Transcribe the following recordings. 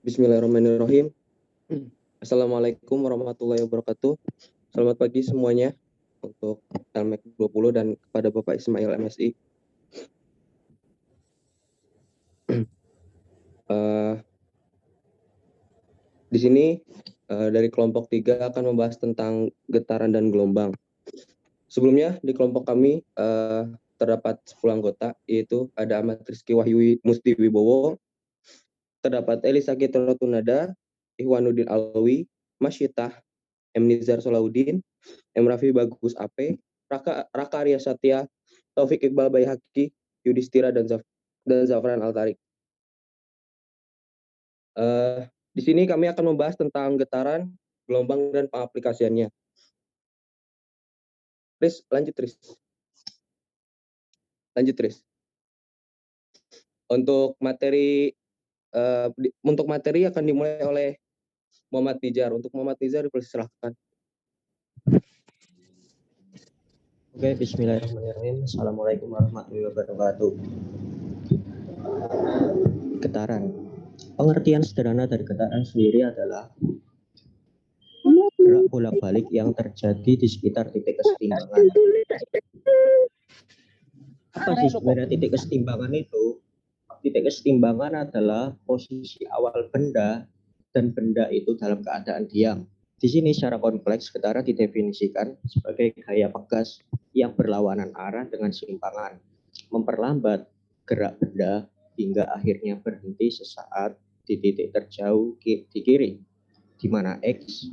Bismillahirrahmanirrahim. Assalamualaikum warahmatullahi wabarakatuh. Selamat pagi semuanya untuk LMEC 20 dan kepada Bapak Ismail MSI. Di sini dari kelompok 3 akan membahas tentang getaran dan gelombang. Sebelumnya di kelompok kami terdapat 10 anggota, yaitu ada Ahmad Rizky Wahyu Musti Wibowo, terdapat Elisa Getrotunada, Ihwanuddin Alwi, Masyitah, M. Nizar Solahuddin, M. Raffi Bagus AP, Raka Arya Satya, Taufik Iqbal Baihaqi, Yudhistira, dan Zafran Al-Tariq. Di sini kami akan membahas tentang getaran, gelombang, dan pengaplikasiannya. Lanjut, Tris. Untuk materi akan dimulai oleh Muhammad Nizar. Untuk Muhammad Nizar, dipersilahkan. Oke, bismillahirrahmanirrahim. Assalamualaikum warahmatullahi wabarakatuh. Getaran. Pengertian sederhana dari getaran sendiri adalah gerak bolak-balik yang terjadi di sekitar titik kesetimbangan. Apa sih sebenarnya titik kesetimbangan itu? Titik kesetimbangan adalah posisi awal benda dan benda itu dalam keadaan diam. Di sini secara kompleks getaran didefinisikan sebagai gaya pegas yang berlawanan arah dengan simpangan, memperlambat gerak benda hingga akhirnya berhenti sesaat di titik terjauh di kiri, di mana X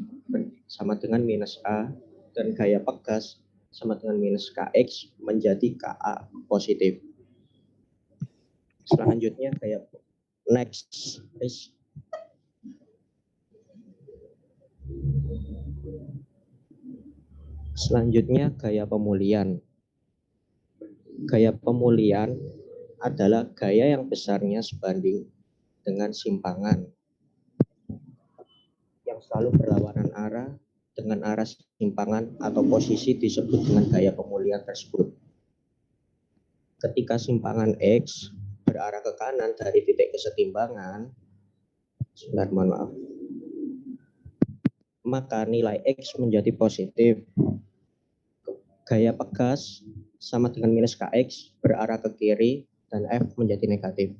sama dengan minus A dan gaya pegas sama dengan minus KX menjadi KA positif. Selanjutnya kayak next. Selanjutnya gaya pemulihan. Gaya pemulihan adalah gaya yang besarnya sebanding dengan simpangan yang selalu berlawanan arah dengan arah simpangan atau posisi disebut dengan gaya pemulihan tersebut. Ketika simpangan X berarah ke kanan dari titik kesetimbangan, maka nilai X menjadi positif. Gaya pegas sama dengan minus KX berarah ke kiri dan F menjadi negatif.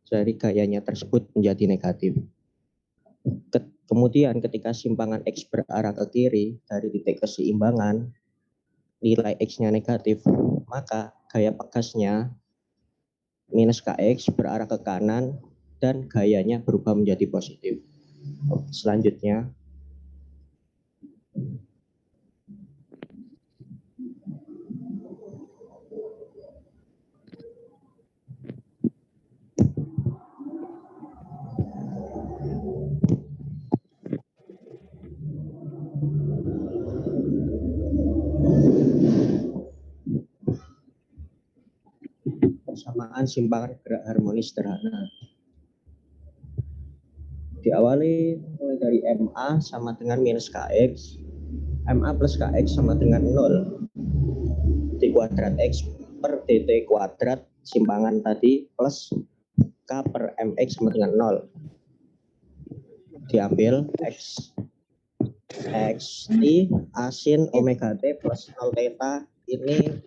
Jadi gayanya tersebut menjadi negatif. Kemudian ketika simpangan X berarah ke kiri dari titik keseimbangan, nilai X-nya negatif, maka gaya pegasnya minus KX berarah ke kanan dan gayanya berubah menjadi positif. Selanjutnya, persamaan simpangan gerak harmonis sederhana. Diawali mulai dari MA sama dengan minus KX, MA plus KX sama dengan 0, D kuadrat X per DT kuadrat simpangan tadi plus K per MX sama dengan 0. Diambil X T asin omega T plus 0 theta. Ini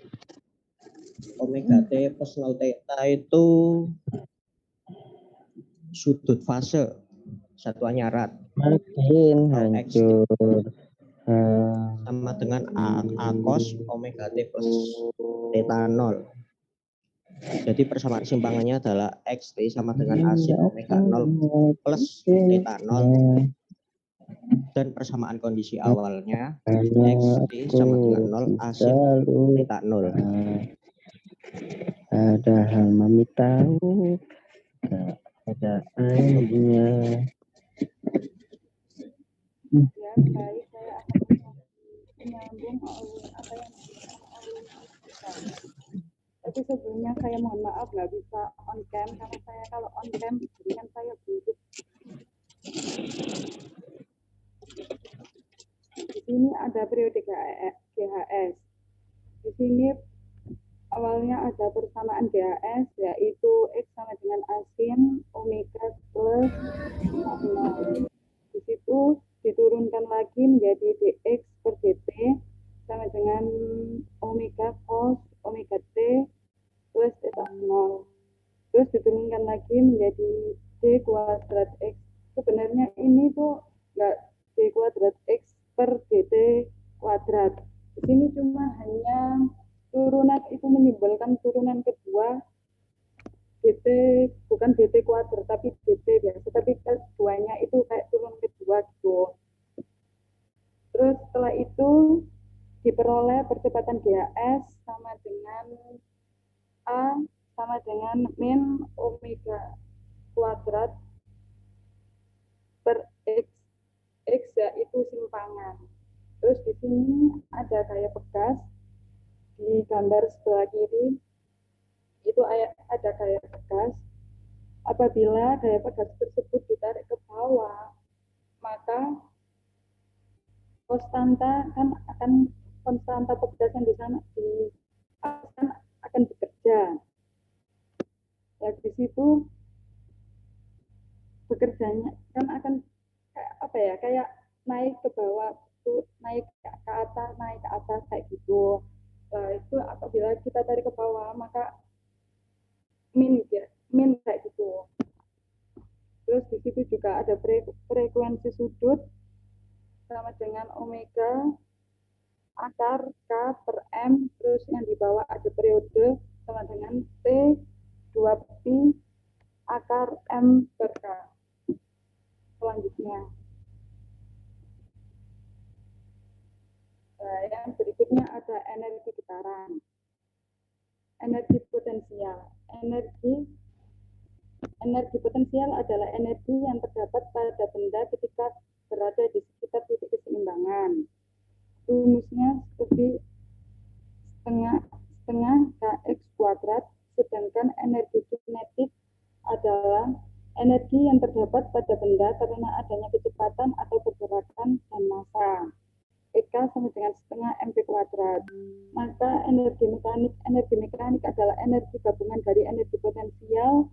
omega T plus 0 theta itu sudut fase satuannya rad. Makin hancur. Sama dengan A cos omega T plus theta 0. Jadi persamaan simpangannya adalah XT sama dengan asin omega 0 plus theta 0. Dan persamaan kondisi awalnya XT sama dengan 0 asin theta 0. Padahal mami tahu gak ada airnya. Ya, baik, saya akan menyambung apa yang disampaikan. Tapi sebelumnya saya mohon maaf nggak bisa on cam karena saya kalau on cam dengan saya duduk. Di sini ada periode GHS. Di sini awalnya ada persamaan GAS, yaitu X sama dengan asin, omega plus 0. Di situ diturunkan lagi menjadi dx per dt sama dengan omega cos omega t plus theta 0. Terus diturunkan lagi menjadi d kuadrat x. Sebenarnya ini tuh nggak d kuadrat x per dt kuadrat. Di sini cuma hanya turunan itu menyimbolkan turunan kedua dt, bukan dt kuadrat tapi dt biasa, tapi keduanya itu kayak turun kedua gitu. Terus setelah itu diperoleh percepatan GAS sama dengan A sama dengan min omega kuadrat per X. X yaitu simpangan. Terus di sini ada gaya bekas di gambar sebelah kiri, itu ada gaya bekas. Apabila gaya bekas tersebut ditarik ke bawah, maka konstanta bekas yang di sana akan bekerja. Ya, di situ bekerjanya kan akan kayak naik ke bawah, tuh naik ke atas kayak gitu. Nah, itu apabila kita tarik ke bawah maka min kayak gitu. Terus di situ juga ada frekuensi sudut sama dengan omega akar K per M, terus yang di bawah ada periode sama dengan T 2pi akar M per K. Selanjutnya, yang berikutnya ada energi getaran, energi potensial. Energi potensial adalah energi yang terdapat pada benda ketika berada di sekitar titik keseimbangan. Rumusnya seperti setengah kx kuadrat, sedangkan energi kinetik adalah energi yang terdapat pada benda karena adanya kecepatan atau pergerakan dan massa. Eka sama dengan setengah mv kuadrat. Maka energi mekanik adalah energi gabungan dari energi potensial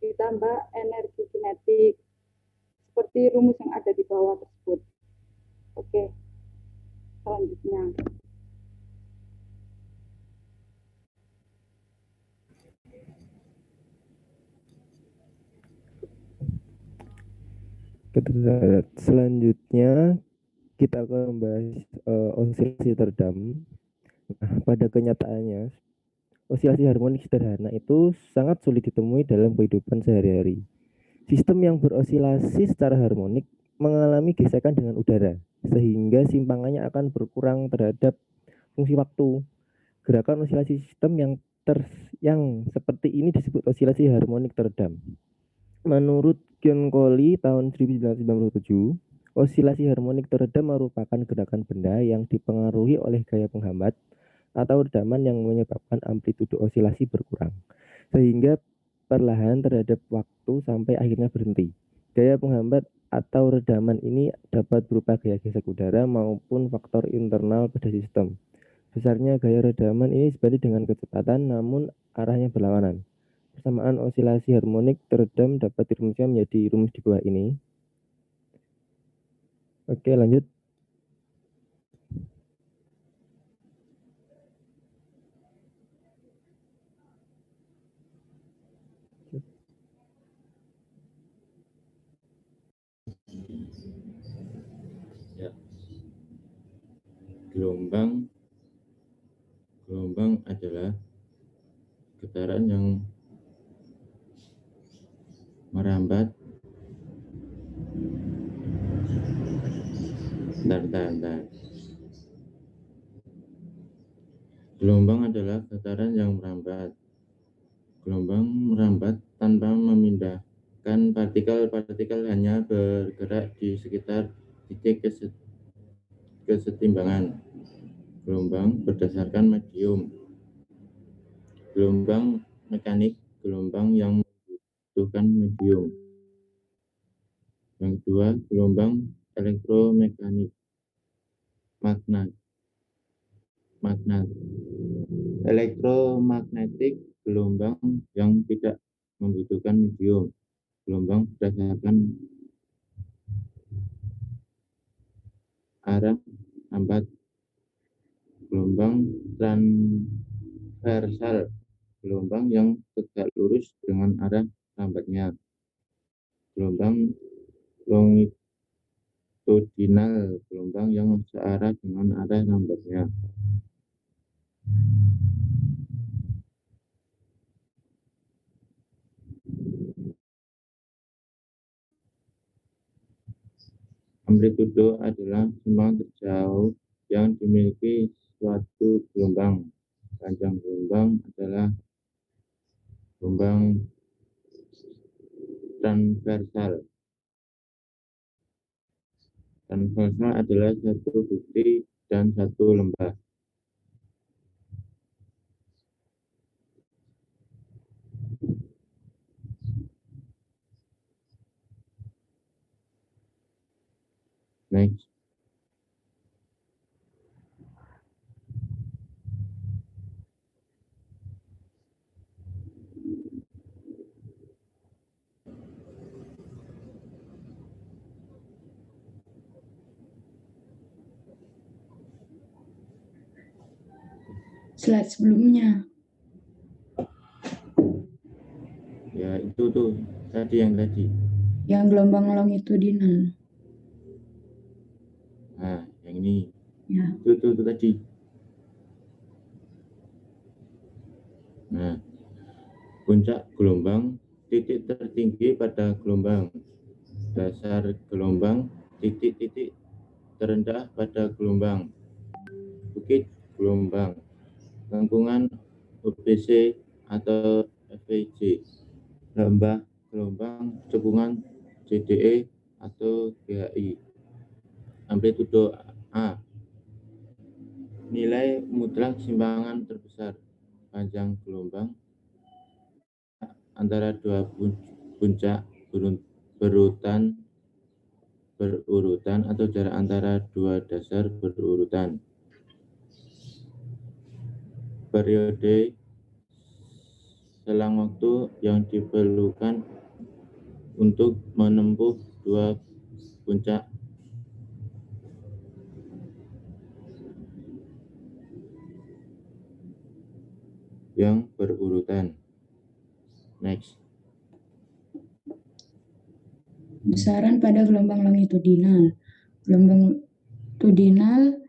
ditambah energi kinetik, seperti rumus yang ada di bawah tersebut. Oke, selanjutnya. Selanjutnya kita akan membahas osilasi teredam. Nah, pada kenyataannya, osilasi harmonik sederhana itu sangat sulit ditemui dalam kehidupan sehari-hari. Sistem yang berosilasi secara harmonik mengalami gesekan dengan udara, sehingga simpangannya akan berkurang terhadap fungsi waktu. Gerakan osilasi sistem yang seperti ini disebut osilasi harmonik teredam. Menurut John Coley tahun 1997, osilasi harmonik teredam merupakan gerakan benda yang dipengaruhi oleh gaya penghambat atau redaman yang menyebabkan amplitude osilasi berkurang, sehingga perlahan terhadap waktu sampai akhirnya berhenti. Gaya penghambat atau redaman ini dapat berupa gaya gesek udara maupun faktor internal pada sistem. Besarnya gaya redaman ini sebanding dengan kecepatan, namun arahnya berlawanan. Persamaan osilasi harmonik teredam dapat dirumuskan menjadi rumus di bawah ini. Oke, lanjut. Ya. Gelombang adalah getaran yang merambat. Bentar. Gelombang adalah getaran yang merambat. Gelombang merambat tanpa memindahkan partikel-partikel, hanya bergerak di sekitar titik kesetimbangan gelombang berdasarkan medium. Gelombang mekanik, gelombang yang membutuhkan medium. Yang kedua, gelombang elektromekanik, elektromagnetik, gelombang yang tidak membutuhkan medium, gelombang berdasarkan arah lambat, gelombang transversal, gelombang yang tegak lurus dengan arah lambatnya, gelombang longitudinal, gelombang yang searah dengan arah lambatnya. Amplitudo adalah simpangan terjauh yang dimiliki suatu gelombang. Panjang gelombang adalah gelombang transversal. Transversal adalah satu bukti dan satu lembah. Next. Slide sebelumnya. Ya, itu tuh tadi yang tadi. Yang gelombang longitudinal. Nah, yang ini. Ya. Itu tadi. Nah, puncak gelombang, titik tertinggi pada gelombang, dasar gelombang, titik-titik terendah pada gelombang, bukit gelombang, lengkungan UBC atau FVJ, lembah gelombang, cekungan JDE atau GHI. Amplitudo A, nilai mutlak simpangan terbesar, panjang gelombang antara dua puncak berurutan atau jarak antara dua dasar berurutan. Periode selang waktu yang diperlukan untuk menempuh dua puncak yang berurutan. Next. Besaran pada gelombang longitudinal. Gelombang longitudinal,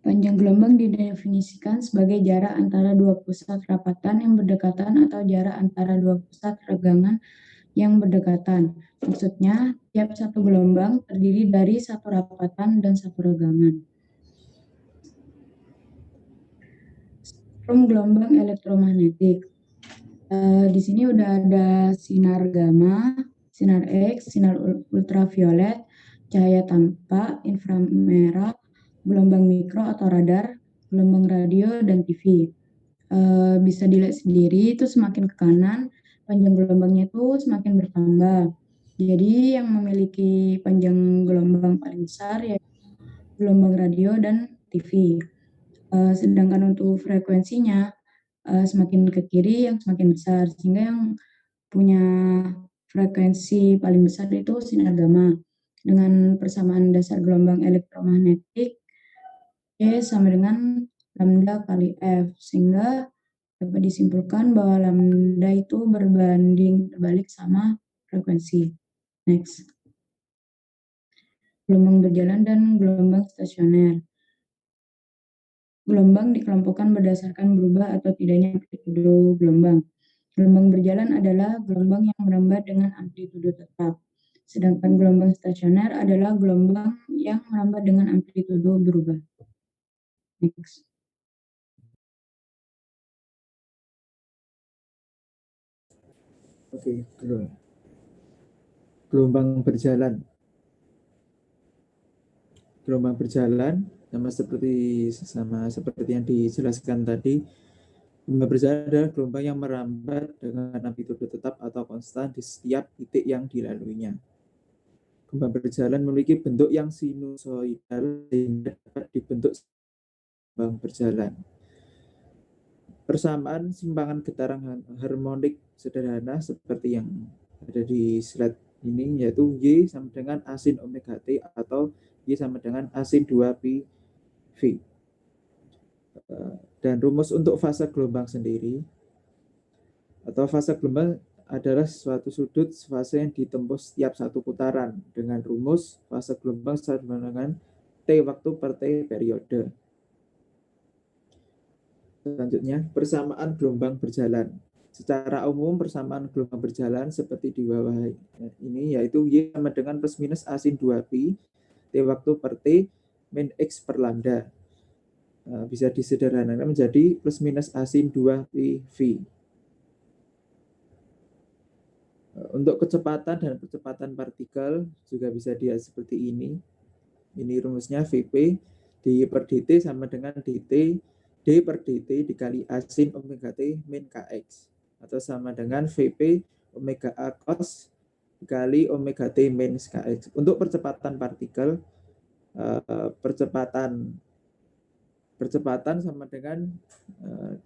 panjang gelombang didefinisikan sebagai jarak antara dua pusat rapatan yang berdekatan atau jarak antara dua pusat regangan yang berdekatan. Maksudnya, tiap satu gelombang terdiri dari satu rapatan dan satu regangan. Spektrum gelombang elektromagnetik. Di sini udah ada sinar gamma, sinar X, sinar ultraviolet, cahaya tampak, inframerah, gelombang mikro atau radar, gelombang radio, dan TV. Bisa dilihat sendiri, itu semakin ke kanan, panjang gelombangnya itu semakin bertambah. Jadi yang memiliki panjang gelombang paling besar yaitu gelombang radio dan TV. Sedangkan untuk frekuensinya semakin ke kiri yang semakin besar, sehingga yang punya frekuensi paling besar itu sinar gamma. Dengan persamaan dasar gelombang elektromagnetik E sama dengan lambda kali F, sehingga dapat disimpulkan bahwa lambda itu berbanding terbalik sama frekuensi. Next. Gelombang berjalan dan gelombang stasioner. Gelombang dikelompokkan berdasarkan berubah atau tidaknya amplitudo gelombang. Gelombang berjalan adalah gelombang yang merambat dengan amplitudo tetap. Sedangkan gelombang stasioner adalah gelombang yang merambat dengan amplitudo berubah. Next. Oke, gelombang berjalan. Gelombang berjalan sama seperti yang dijelaskan tadi. Gelombang berjalan adalah gelombang yang merambat dengan amplitudo tetap atau konstan di setiap titik yang dilaluinya. Gelombang berjalan memiliki bentuk yang sinusoidal sehingga dapat dibentuk gelombang berjalan. Persamaan simpangan getaran harmonik sederhana seperti yang ada di slide ini, yaitu Y sama dengan A sin omega T atau Y sama dengan A sin 2pi V. Dan rumus untuk fase gelombang sendiri, atau fase gelombang adalah suatu sudut fase yang ditempuh setiap satu putaran dengan rumus fase gelombang sama dengan T waktu per T periode. Selanjutnya, persamaan gelombang berjalan. Secara umum, persamaan gelombang berjalan seperti di bawah ini, yaitu Y sama dengan plus minus A sin 2pi T waktu per T min X per lambda. Bisa disederhanakan menjadi plus minus A sin 2pi V. Untuk kecepatan dan percepatan partikel juga bisa dilihat seperti ini. Ini rumusnya Vp dy per dt sama dengan dt d per dt dikali A sin omega t min kx, atau sama dengan Vp omega A cos dikali omega t min kx. Untuk percepatan partikel, percepatan sama dengan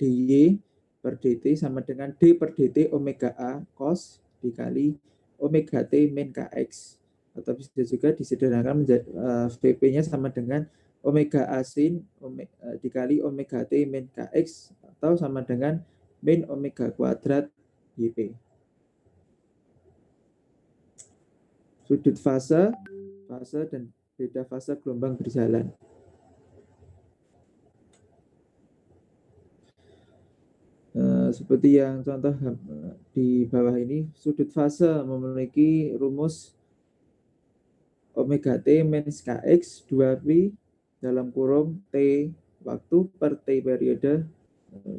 dy per dt sama dengan d per dt omega A cos dikali omega t min kx, atau bisa juga disederhanakan menjadi Vp-nya sama dengan omega A sin dikali omega t min kx, atau sama dengan min omega kuadrat Yp. Sudut fase dan beda fase gelombang berjalan. Seperti yang contoh di bawah ini, sudut fase memiliki rumus omega t min kx 2pi dalam kurung t waktu per t periode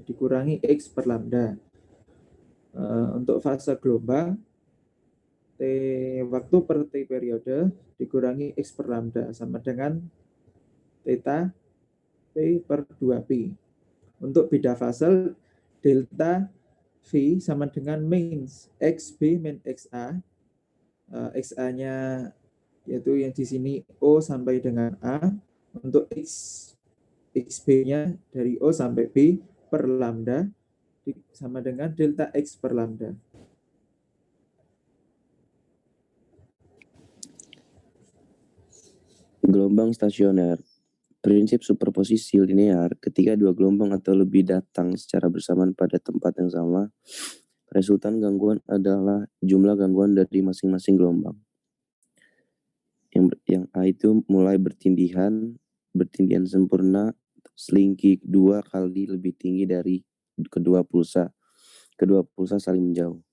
dikurangi x per lambda. Untuk fase gelombang, t waktu per t periode dikurangi x per lambda sama dengan theta p per 2pi. Untuk beda fase, delta V sama dengan min XB min XA. XA-nya yaitu yang di sini O sampai dengan A. Untuk XB-nya dari O sampai B per lambda sama dengan delta X per lambda. Gelombang stasioner. Prinsip superposisi linear, ketika dua gelombang atau lebih datang secara bersamaan pada tempat yang sama, resultan gangguan adalah jumlah gangguan dari masing-masing gelombang. Yang A itu mulai bertindihan sempurna, selingki 2 kali lebih tinggi dari kedua pulsa. Kedua pulsa saling menjauh.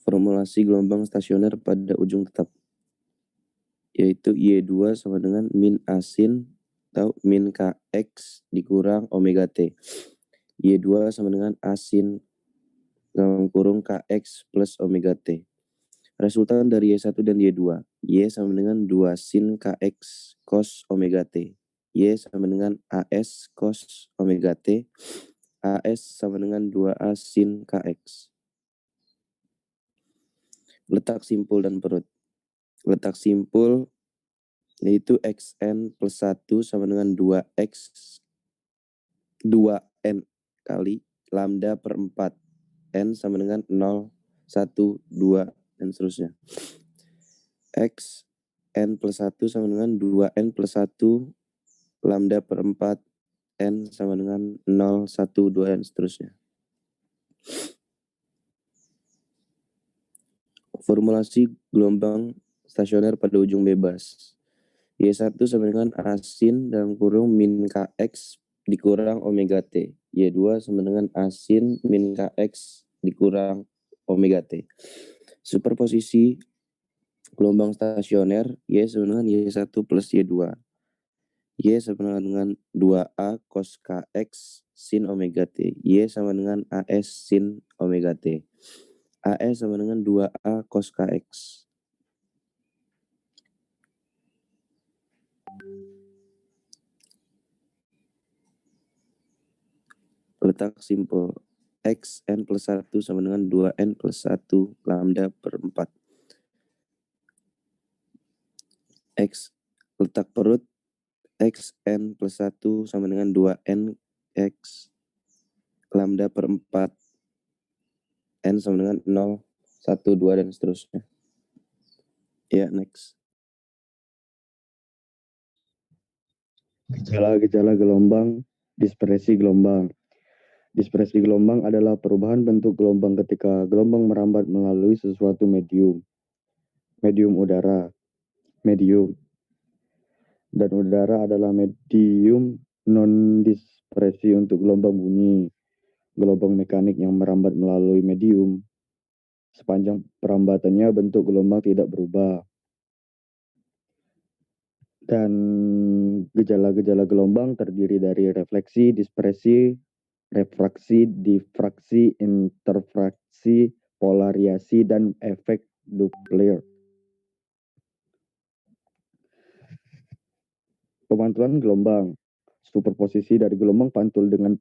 Formulasi gelombang stasioner pada ujung tetap, yaitu Y2 sama dengan min A sin atau min Kx dikurang omega T. Y2 sama dengan A sin dalam kurung Kx plus omega T. Resultan dari Y1 dan Y2. Y sama dengan 2 sin Kx cos omega T. Y sama dengan AS cos omega T. AS sama dengan 2A sin Kx. Letak simpul dan perut. Letak simpul yaitu xn plus 1 sama dengan 2n kali lambda per 4. N sama dengan 0, 1, 2, dan seterusnya. Xn plus 1 sama dengan 2n plus 1 lambda per 4. N sama dengan 0, 1, 2, dan seterusnya. Formulasi gelombang stasioner pada ujung bebas. Y1 sama dengan A sin dalam kurung min Kx dikurang omega T. Y2 sama dengan A sin min Kx dikurang omega T. Superposisi gelombang stasioner, Y sama dengan Y1 plus Y2. Y sama dengan 2A cos Kx sin omega T. Y sama dengan AS sin omega T. AS sama dengan 2A cos Kx. Letak simpul. Xn plus 1 sama dengan 2n plus 1 lambda per 4. letak perut X N plus 1 sama dengan 2N X lambda per 4 N sama dengan 0, 1, 2, dan seterusnya. Ya, next. Gejala-gejala gelombang, dispersi gelombang. Dispersi gelombang adalah perubahan bentuk gelombang ketika gelombang merambat melalui sesuatu medium. Medium udara, medium. Dan udara adalah medium non-dispersi untuk gelombang bunyi. Gelombang mekanik yang merambat melalui medium. Sepanjang perambatannya bentuk gelombang tidak berubah. Dan gejala-gejala gelombang terdiri dari refleksi, dispersi, refraksi, difraksi, interfraksi, polariasi, dan efek Doppler. Pemantulan gelombang. Superposisi dari gelombang pantul dengan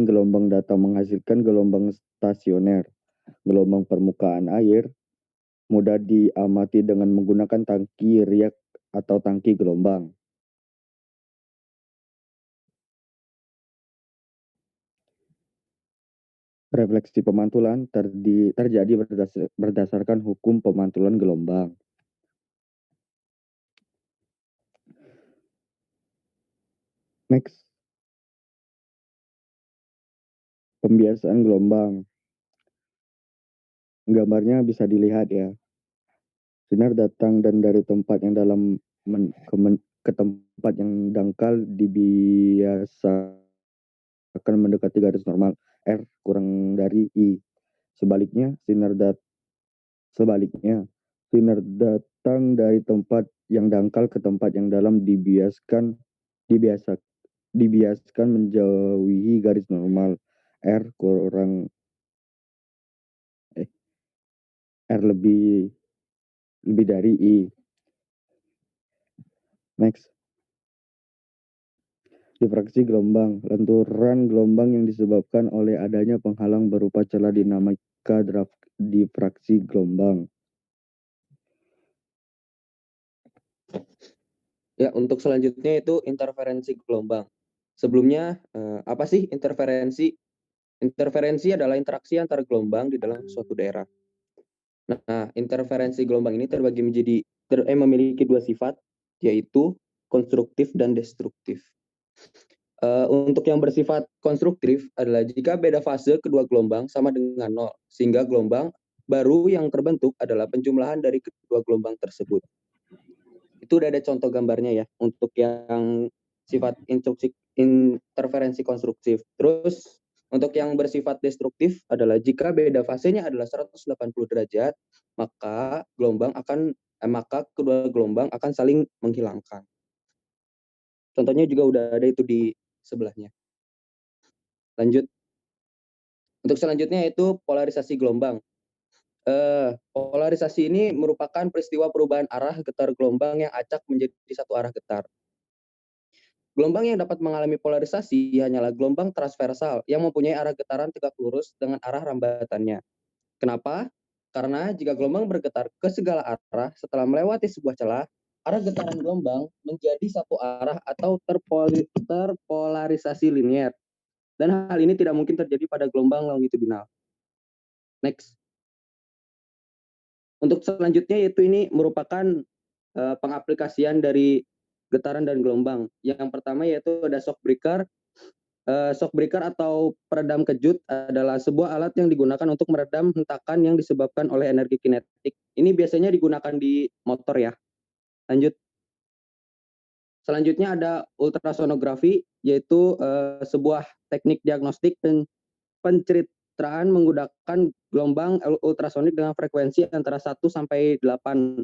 gelombang datar menghasilkan gelombang stasioner. Gelombang permukaan air mudah diamati dengan menggunakan tangki riak atau tangki gelombang. Refleksi pemantulan terjadi berdasarkan hukum pemantulan gelombang. Next. Pembiasaan gelombang. Gambarnya bisa dilihat ya. Sinar datang dan dari tempat yang dalam ke tempat yang dangkal dibiasakan mendekati garis normal R kurang dari I. Sebaliknya, sinar datang dari tempat yang dangkal ke tempat yang dalam dibiaskan menjauhi garis normal R lebih dari I. Next. Difraksi gelombang. Lenturan gelombang yang disebabkan oleh adanya penghalang berupa celah dinamika difraksi gelombang. Ya, untuk selanjutnya itu interferensi gelombang. Sebelumnya, apa sih interferensi? Interferensi adalah interaksi antar gelombang di dalam suatu daerah. Nah, interferensi gelombang ini terbagi memiliki dua sifat, yaitu konstruktif dan destruktif. Untuk yang bersifat konstruktif adalah jika beda fase kedua gelombang sama dengan 0, sehingga gelombang baru yang terbentuk adalah penjumlahan dari kedua gelombang tersebut. Itu udah ada contoh gambarnya ya, untuk yang sifat interferensi konstruktif. Terus, untuk yang bersifat destruktif adalah jika beda fasenya adalah 180 derajat, maka kedua gelombang akan saling menghilangkan. Contohnya juga udah ada itu di sebelahnya. Lanjut. Untuk selanjutnya yaitu polarisasi gelombang. Polarisasi ini merupakan peristiwa perubahan arah getar gelombang yang acak menjadi satu arah getar. Gelombang yang dapat mengalami polarisasi hanyalah gelombang transversal yang mempunyai arah getaran tegak lurus dengan arah rambatannya. Kenapa? Karena jika gelombang bergetar ke segala arah setelah melewati sebuah celah, arah getaran gelombang menjadi satu arah atau terpolarisasi linier. Dan hal ini tidak mungkin terjadi pada gelombang longitudinal. Next. Untuk selanjutnya yaitu ini merupakan pengaplikasian dari getaran dan gelombang. Yang pertama yaitu ada shock breaker. Shock breaker atau peredam kejut adalah sebuah alat yang digunakan untuk meredam hentakan yang disebabkan oleh energi kinetik. Ini biasanya digunakan di motor ya. Lanjut. Selanjutnya ada ultrasonografi, yaitu sebuah teknik diagnostik dan pencitraan menggunakan gelombang ultrasonik dengan frekuensi antara 1 sampai 8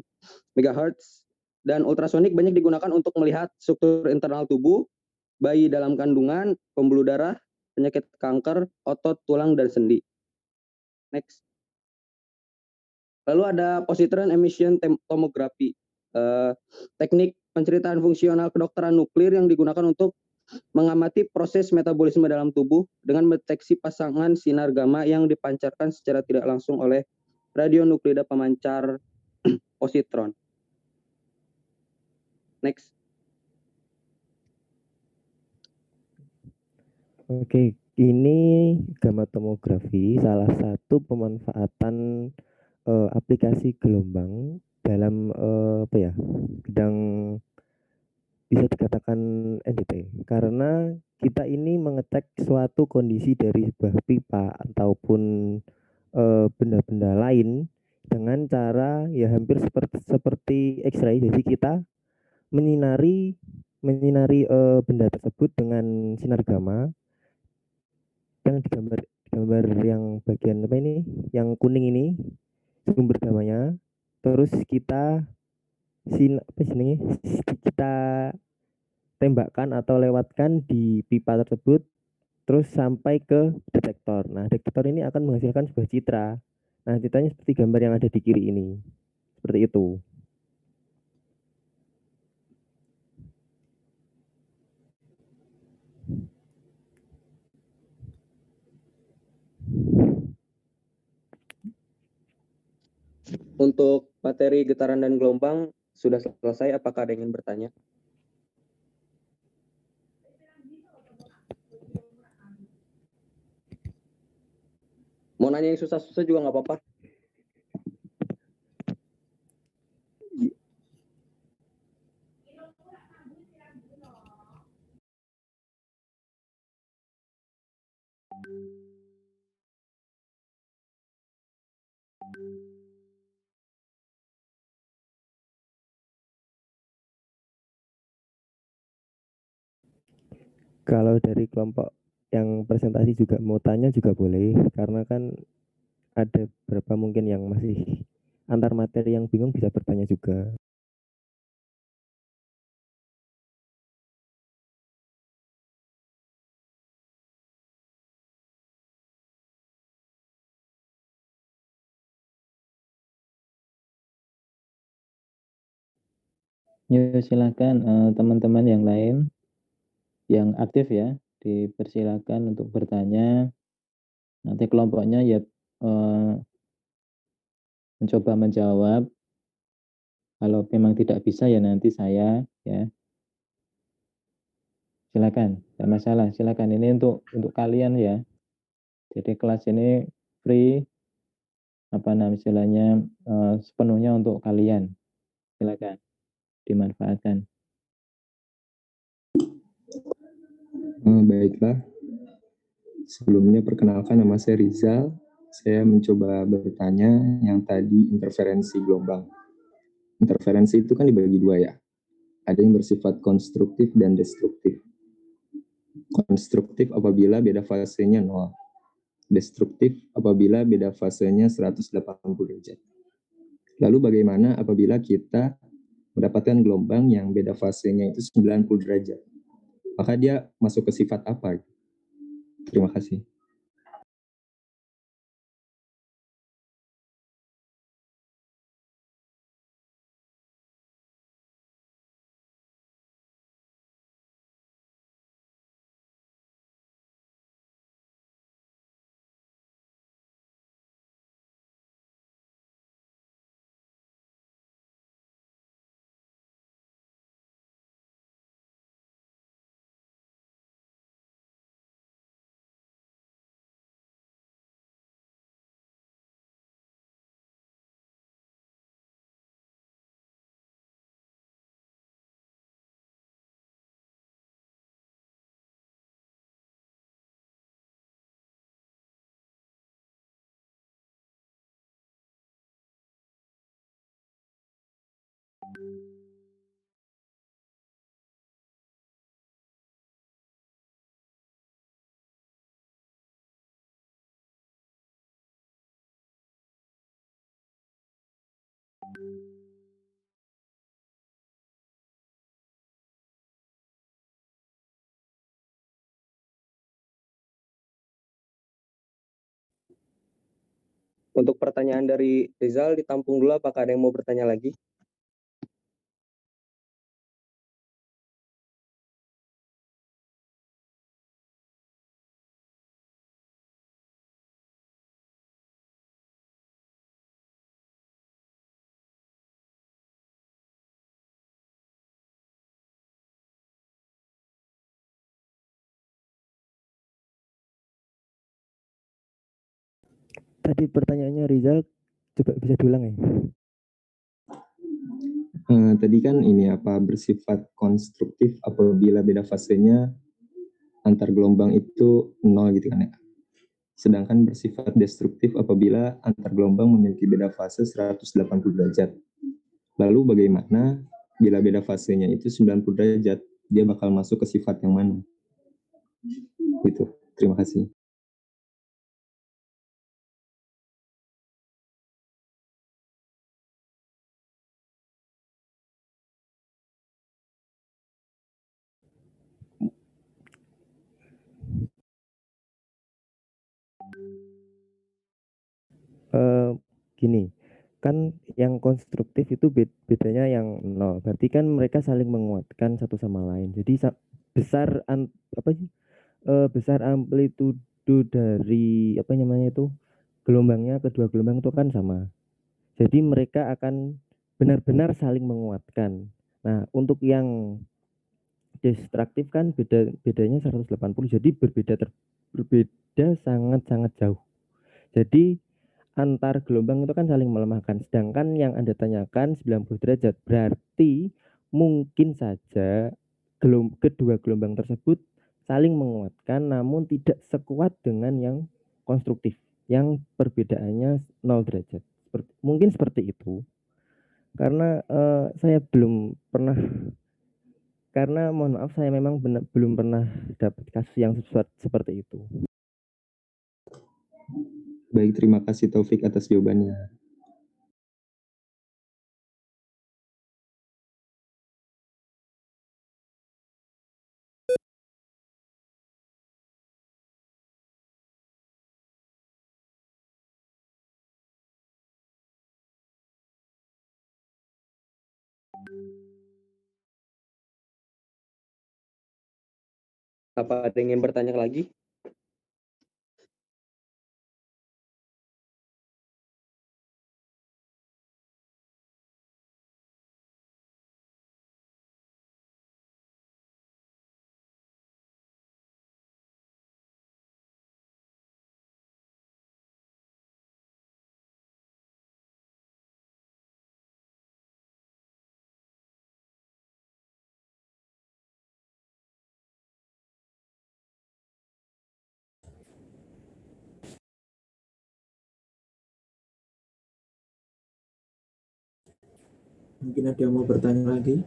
MHz. Dan ultrasonik banyak digunakan untuk melihat struktur internal tubuh, bayi dalam kandungan, pembuluh darah, penyakit kanker, otot, tulang, dan sendi. Next. Lalu ada positron emission tomography, teknik penceritaan fungsional kedokteran nuklir yang digunakan untuk mengamati proses metabolisme dalam tubuh dengan mendeteksi pasangan sinar gamma yang dipancarkan secara tidak langsung oleh radionuklida pemancar positron. Next. Oke, ini gamma tomografi salah satu pemanfaatan aplikasi gelombang dalam bidang bisa dikatakan NDT, karena kita ini mengecek suatu kondisi dari sebuah pipa ataupun benda-benda lain dengan cara ya hampir seperti X-ray. Jadi kita menyinari benda tersebut dengan sinar gamma yang gambar yang bagian apa ini, yang kuning ini sumber gamanya, terus kita kita tembakkan atau lewatkan di pipa tersebut terus sampai ke detektor. Nah, detektor ini akan menghasilkan sebuah citra. Nah, citranya seperti gambar yang ada di kiri ini. Seperti itu. Untuk materi getaran dan gelombang sudah selesai. Apakah ada yang ingin bertanya? Mau nanya yang susah-susah juga nggak apa-apa. Kalau dari kelompok yang presentasi juga mau tanya juga boleh, karena kan ada beberapa mungkin yang masih antar materi yang bingung bisa bertanya juga. Yuk silakan teman-teman yang lain yang aktif ya, dipersilakan untuk bertanya. Nanti kelompoknya ya mencoba menjawab. Kalau memang tidak bisa ya nanti saya ya. Silakan, tidak masalah. Silakan, ini untuk kalian ya. Jadi kelas ini free, apa namanya istilahnya, sepenuhnya untuk kalian. Silakan dimanfaatkan. Baiklah, sebelumnya perkenalkan, nama saya Rizal. Saya mencoba bertanya yang tadi interferensi gelombang. Interferensi itu kan dibagi dua ya. Ada yang bersifat konstruktif dan destruktif. Konstruktif apabila beda fasenya 0. Destruktif apabila beda fasenya 180 derajat. Lalu bagaimana apabila kita mendapatkan gelombang yang beda fasenya itu 90 derajat? Maka dia masuk ke sifat apa? Terima kasih. Untuk pertanyaan dari Rizal ditampung dulu. Apakah ada yang mau bertanya lagi? tadi pertanyaannya Rizal, coba bisa diulang ya? Tadi kan ini apa bersifat konstruktif apabila beda fasenya antar gelombang itu 0 gitu kan ya. Sedangkan bersifat destruktif apabila antar gelombang memiliki beda fase 180 derajat. Lalu bagaimana bila beda fasenya itu 90 derajat, dia bakal masuk ke sifat yang mana? Gitu. Terima kasih. Gini, kan yang konstruktif itu bedanya yang 0. Berarti kan mereka saling menguatkan satu sama lain. Jadi besar besar amplitudo dari apa namanya itu gelombangnya, kedua gelombang itu kan sama. Jadi mereka akan benar-benar saling menguatkan. Nah, untuk yang destruktif kan bedanya 180. Jadi berbeda sangat-sangat jauh. Jadi antar gelombang itu kan saling melemahkan. Sedangkan yang Anda tanyakan 90 derajat berarti mungkin saja kedua gelombang tersebut saling menguatkan namun tidak sekuat dengan yang konstruktif yang perbedaannya 0 derajat. Mungkin seperti itu. Karena saya belum pernah, karena mohon maaf saya memang belum pernah dapat kasus yang seperti itu. Baik, terima kasih Taufik atas jawabannya. Apa ada yang ingin bertanya lagi? Mungkin ada yang mau bertanya lagi?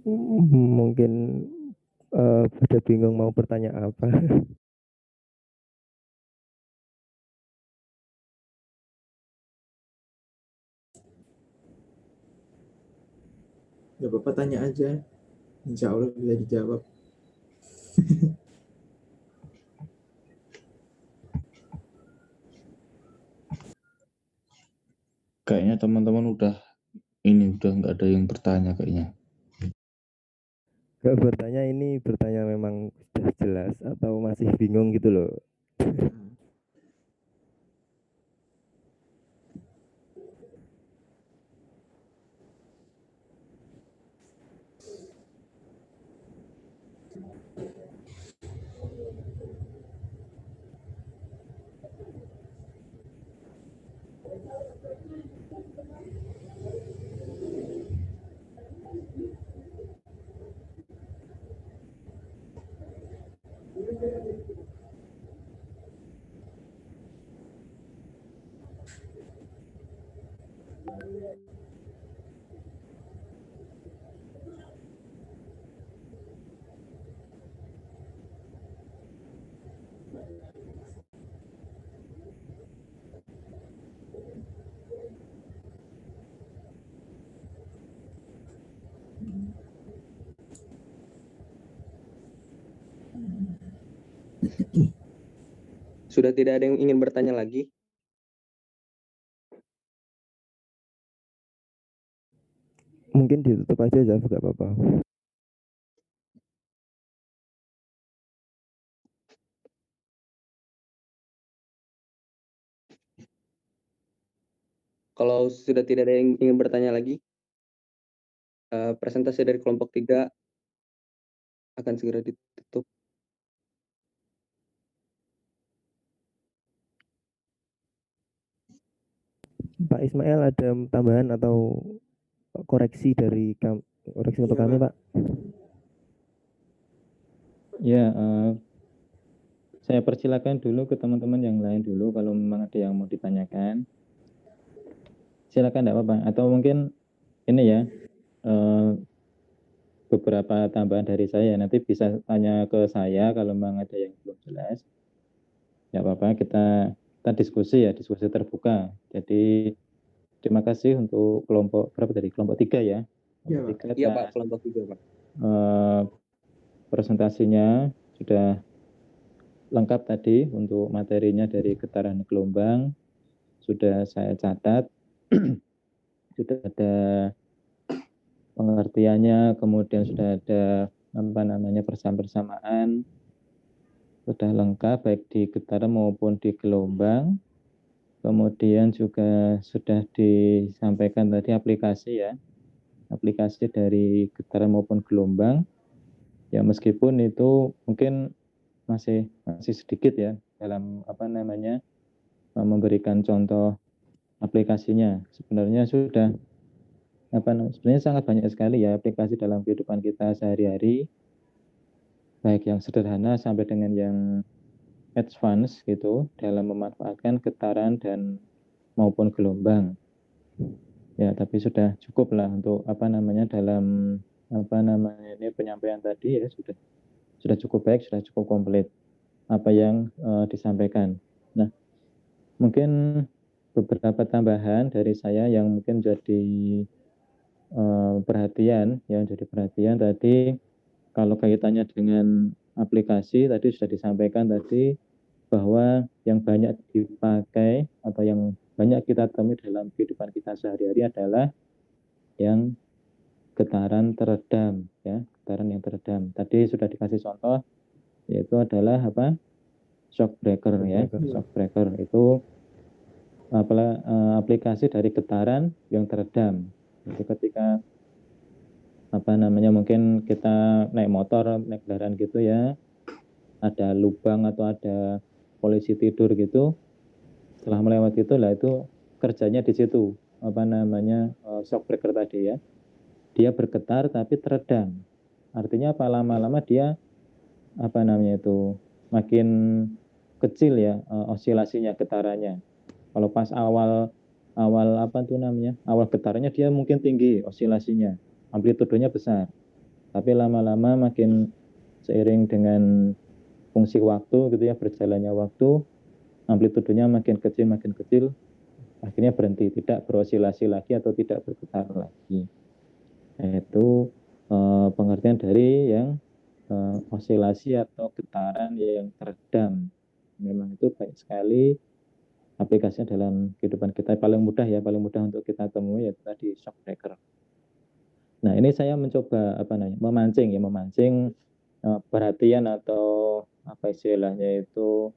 Mungkin pada bingung mau bertanya apa. Ya Bapak tanya aja, insya Allah bisa dijawab. Kayaknya teman-teman udah nggak ada yang bertanya kayaknya. Gak bertanya, ini bertanya memang sudah jelas atau masih bingung gitu loh. Sudah tidak ada yang ingin bertanya lagi? Mungkin ditutup aja ya, gak apa-apa. Kalau sudah tidak ada yang ingin bertanya lagi, presentasi dari kelompok 3 akan segera ditutup. Pak Ismail ada tambahan atau koreksi dari koreksi untuk kami, Pak? Ya, saya persilakan dulu ke teman-teman yang lain dulu kalau memang ada yang mau ditanyakan. Silakan, enggak apa-apa. Atau mungkin ini ya, beberapa tambahan dari saya. Nanti bisa tanya ke saya kalau memang ada yang belum jelas. Ya apa-apa, kita diskusi ya, diskusi terbuka. Jadi terima kasih untuk kelompok berapa tadi? Kelompok 3 ya. Iya, Pak. Iya, Pak, kelompok 3, Pak. Presentasinya sudah lengkap tadi untuk materinya dari getaran gelombang. Sudah saya catat. Sudah ada pengertiannya, kemudian sudah ada persamaan, sudah lengkap baik di getaran maupun di gelombang. Kemudian juga sudah disampaikan tadi aplikasi ya, aplikasi dari getaran maupun gelombang. Ya meskipun itu mungkin masih sedikit ya dalam memberikan contoh aplikasinya. Sebenarnya sudah sebenarnya sangat banyak sekali ya aplikasi dalam kehidupan kita sehari-hari, baik yang sederhana sampai dengan yang advance gitu dalam memanfaatkan getaran dan maupun gelombang. Ya, tapi sudah cukup lah untuk dalam ini penyampaian tadi ya sudah cukup baik, sudah cukup komplit apa yang disampaikan. Nah, mungkin beberapa tambahan dari saya yang mungkin jadi perhatian tadi kalau kaitannya dengan aplikasi tadi sudah disampaikan tadi bahwa yang banyak dipakai atau yang banyak kita temui dalam kehidupan kita sehari-hari adalah yang getaran teredam ya, getaran yang teredam. Tadi sudah dikasih contoh yaitu adalah shock breaker ya. Shock breaker itu aplikasi dari getaran yang teredam. Jadi ketika mungkin kita naik motor, naik kendaraan gitu ya, ada lubang atau ada polisi tidur gitu, setelah melewati itu lah itu kerjanya di situ shock breaker tadi ya, dia bergetar tapi teredam, artinya apa, lama-lama dia makin kecil ya osilasinya, getarannya. Kalau pas awal getarannya dia mungkin tinggi osilasinya, amplitudenya besar, tapi lama-lama makin seiring dengan fungsi waktu gitu ya, berjalannya waktu, amplitudenya makin kecil, akhirnya berhenti, tidak berosilasi lagi atau tidak bergetar lagi. Itu pengertian dari yang osilasi atau getaran yang teredam. Memang itu banyak sekali aplikasinya dalam kehidupan kita. Paling mudah untuk kita temui yaitu tadi shock breaker. Nah, ini saya mencoba memancing perhatian atau apa istilahnya itu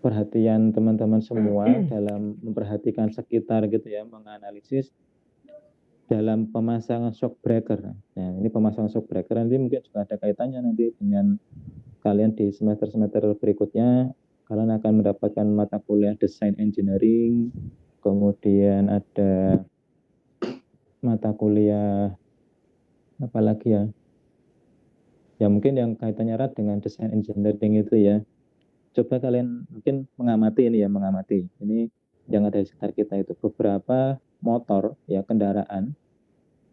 perhatian teman-teman semua dalam memperhatikan sekitar gitu ya, menganalisis dalam pemasangan shock breaker. Nah, ini pemasangan shock breaker nanti mungkin juga ada kaitannya nanti dengan kalian di semester-semester berikutnya. Kalian akan mendapatkan mata kuliah desain engineering, kemudian ada mata kuliah apa lagi ya? Ya mungkin yang kaitannya erat dengan desain engineering itu ya. Coba kalian mungkin mengamati. Ini yang ada di sekitar kita itu, beberapa motor ya, kendaraan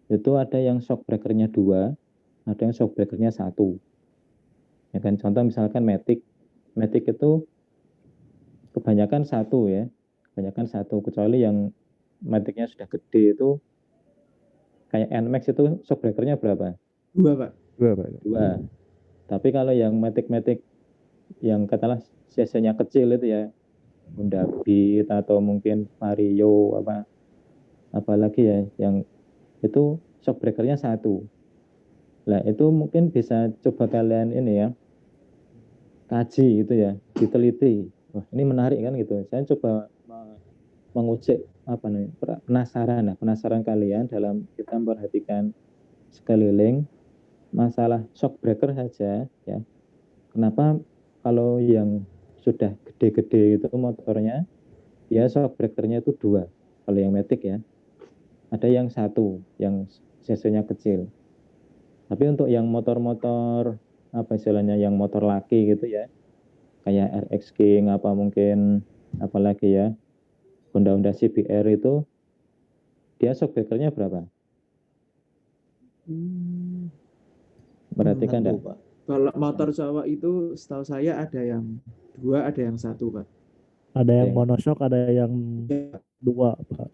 itu ada yang shock breakernya 2, ada yang shock breakernya 1. Ya kan, contoh misalkan Matic itu kebanyakan 1 ya, kecuali yang Maticnya sudah gede itu kayak NMAX itu shock breakernya berapa? 2, Pak. 2. Tapi kalau yang Matic yang katakanlah cc-nya kecil itu ya, Honda Beat atau mungkin Vario apalagi ya, yang itu shock breakernya 1. Nah, itu mungkin bisa coba kalian ini ya, kaji gitu ya, diteliti. Wah, ini menarik kan gitu. Saya coba mengucek apa nih, penasaran kalian dalam kita memperhatikan sekeliling masalah shock breaker saja ya. Kenapa kalau yang sudah gede-gede itu motornya, dia shock breakernya itu 2. Kalau yang matic ya, ada yang 1, yang cc-nya kecil. Tapi untuk yang motor-motor apa istilahnya, yang motor laki gitu ya, kayak RX King apa mungkin apalagi ya, Honda CBR itu, dia shock breakernya berapa? Perhatikan enggak? Pak. Kalau motor cowok itu setahu saya ada yang 2, ada yang 1, Pak. Ada yang monoshock, ada yang 2, Pak.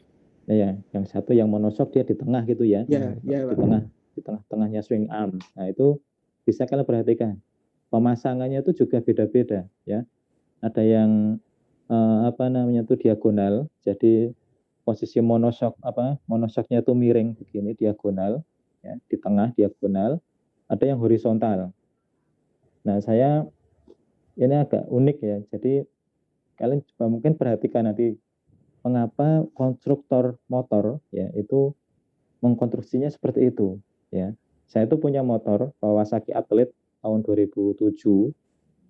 Ya, yang 1 yang monoshock dia di tengah gitu ya. Ya, di tengah-tengahnya swing arm. Nah, itu bisa kalian perhatikan. Pemasangannya itu juga beda-beda ya. Ada yang apa namanya tuh diagonal. Jadi posisi monoshocknya itu miring begini, diagonal ya, di tengah diagonal. Ada yang horizontal. Nah, saya ini agak unik ya. Jadi kalian coba mungkin perhatikan nanti mengapa konstruktor motor ya itu mengkonstruksinya seperti itu ya. Saya itu punya motor Kawasaki Athlete tahun 2007,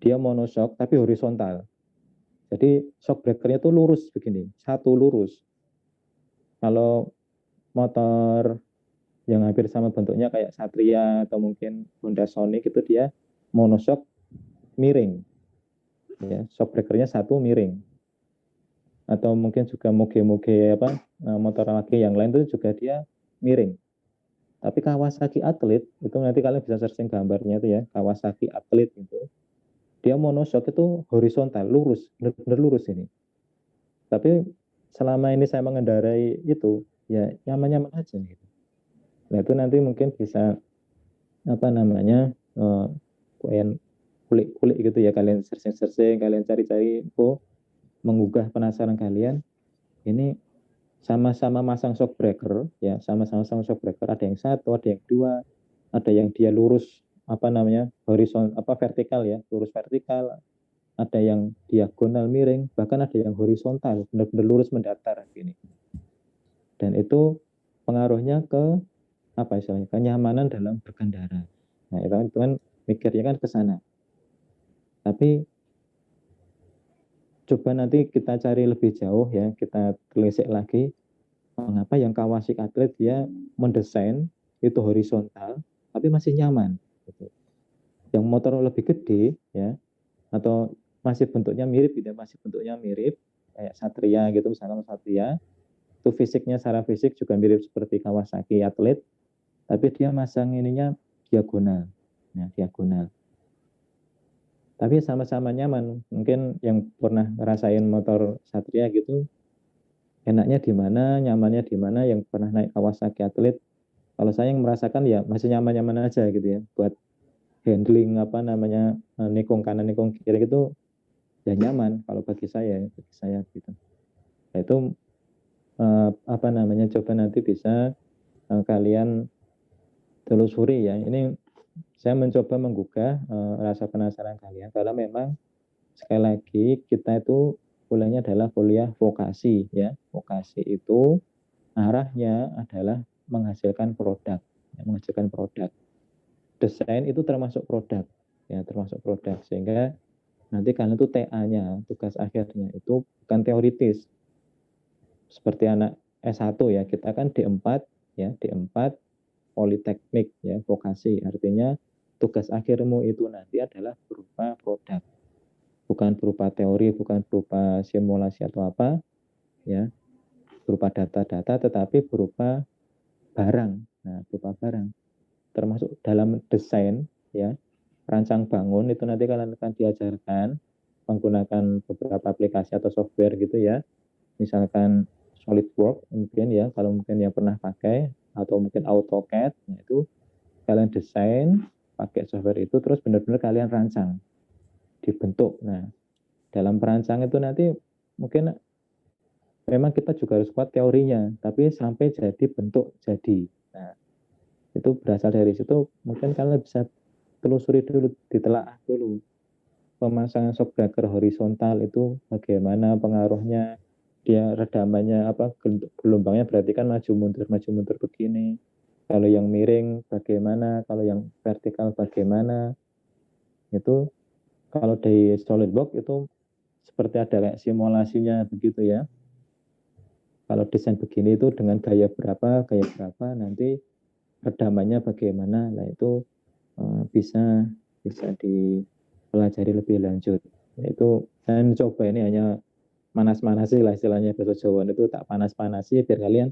dia monoshock tapi horizontal. Jadi shock breakernya itu lurus begini, 1 lurus. Kalau motor yang hampir sama bentuknya kayak Satria atau mungkin Honda Sonic itu dia monoshock miring. Ya, shock breakernya 1 miring. Atau mungkin juga moge-moge motor lagi yang lain itu juga dia miring. Tapi Kawasaki Athlete itu nanti kalian bisa searching gambarnya itu ya, Kawasaki Athlete itu dia monoshock itu horizontal, lurus, benar-benar lurus ini. Tapi selama ini saya mengendarai itu ya nyaman-nyaman aja gitu. Nah, itu nanti mungkin bisa kalian kulik-kulik gitu ya, kalian searching, kalian cari-cari info, menggugah penasaran kalian. Ini sama-sama masang shock breaker ya, sama-sama shock breaker, ada yang 1, ada yang 2, ada yang dia lurus vertikal ya, lurus vertikal, ada yang diagonal miring, bahkan ada yang horizontal, benar-benar lurus mendatar gini. Dan itu pengaruhnya ke kenyamanan dalam berkendara. Nah, teman-teman mikirnya kan ke sana. Tapi coba nanti kita cari lebih jauh ya, kita telisik lagi mengapa yang Kawasaki Athlete dia mendesain itu horizontal tapi masih nyaman gitu. Yang motor lebih gede ya, atau masih bentuknya mirip kayak Satria gitu, misalkan Satria itu fisiknya secara fisik juga mirip seperti Kawasaki Athlete, tapi dia masang ininya diagonal ya, diagonal. Tapi sama-sama nyaman. Mungkin yang pernah ngerasain motor Satria gitu, enaknya di mana, nyamannya di mana, yang pernah naik Kawasaki Athlete. Kalau saya yang merasakan ya masih nyaman-nyaman aja gitu ya. Buat handling nikung kanan, nikung kiri gitu ya nyaman kalau bagi saya gitu. Nah, itu coba nanti bisa kalian telusuri ya. Ini saya mencoba menggugah rasa penasaran kalian, karena memang sekali lagi kita itu kuliahnya adalah kuliah vokasi ya. Vokasi itu arahnya adalah menghasilkan produk. Desain itu termasuk produk ya, sehingga nanti kalian itu TA-nya, tugas akhirnya itu bukan teoritis seperti anak S1 ya, kita kan D4 ya, D4 politeknik ya, vokasi, artinya tugas akhirmu itu nanti adalah berupa produk, bukan berupa teori, bukan berupa simulasi atau apa ya, berupa data-data, tetapi berupa barang. Nah, berupa barang termasuk dalam desain ya, rancang bangun itu nanti kalian akan diajarkan menggunakan beberapa aplikasi atau software gitu ya, misalkan SolidWorks mungkin ya, kalau mungkin yang pernah pakai, atau mungkin AutoCAD. Nah, itu kalian desain pakai software itu, terus benar-benar kalian rancang, dibentuk. Nah, dalam perancang itu nanti mungkin memang kita juga harus kuat teorinya, tapi sampai jadi bentuk jadi. Nah, Itu berasal dari situ. Mungkin kalian bisa telusuri dulu, ditelaah dulu. Pemasangan shock breaker horizontal itu bagaimana pengaruhnya, dia redamannya apa, gelombangnya berarti kan maju mundur begini. Kalau yang miring bagaimana, kalau yang vertikal bagaimana. Itu kalau di SolidWorks itu seperti ada kayak simulasinya begitu ya. Kalau desain begini itu dengan gaya berapa, nanti redamannya bagaimana. Nah itu bisa dipelajari lebih lanjut. Yaitu saya mencoba ini hanya manas-manasi lah istilahnya bahasa Jawa itu, tak panas-panasi biar kalian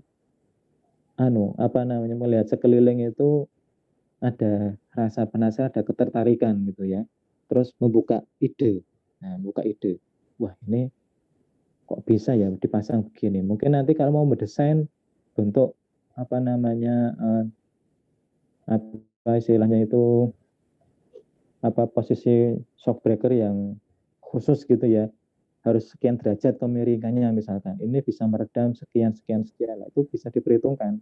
melihat sekeliling itu ada rasa penasaran, ada ketertarikan gitu ya. Terus membuka ide. Nah, buka ide. Wah, ini kok bisa ya dipasang begini. Mungkin nanti kalau mau mendesain bentuk apa istilahnya itu posisi shock breaker yang khusus gitu ya, harus sekian derajat kemiringannya misalkan, ini bisa meredam sekian, nah, itu bisa diperhitungkan.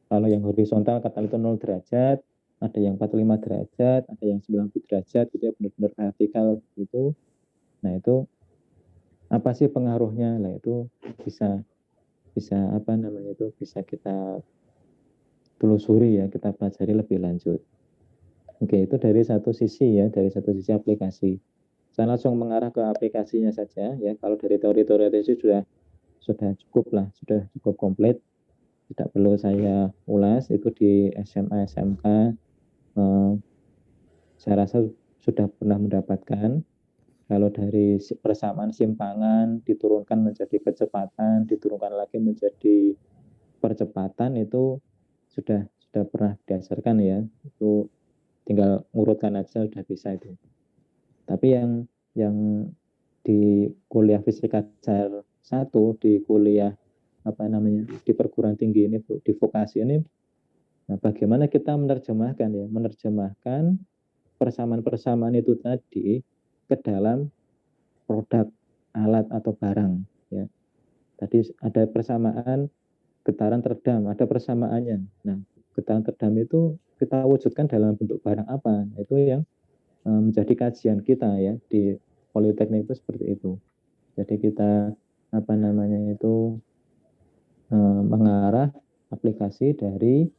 Kalau yang horizontal kata itu 0 derajat, ada yang 45 derajat, ada yang 90 derajat gitu ya, benar-benar vertikal gitu. Nah itu apa sih pengaruhnya? Nah itu bisa bisa kita telusuri ya, kita pelajari lebih lanjut. Oke, itu dari satu sisi ya, dari satu sisi aplikasi. Saya langsung mengarah ke aplikasinya saja ya. Kalau dari teori-teori itu sudah cukup lah, sudah cukup komplit. Tidak perlu saya ulas, itu di SMA SMK saya rasa sudah pernah mendapatkan. Kalau dari persamaan simpangan diturunkan menjadi kecepatan, diturunkan lagi menjadi percepatan, itu sudah pernah diajarkan ya. Itu tinggal ngurutkan aja sudah bisa itu. Tapi yang di kuliah fisika dasar 1, di kuliah di perguruan tinggi ini, di vokasi ini, nah bagaimana kita menerjemahkan persamaan-persamaan itu tadi ke dalam produk, alat atau barang ya. Tadi ada persamaan getaran teredam, ada persamaannya. Nah, getaran teredam itu kita wujudkan dalam bentuk barang apa? Nah, itu yang menjadi kajian kita ya di Politeknik itu seperti itu. Jadi kita mengarah aplikasi dari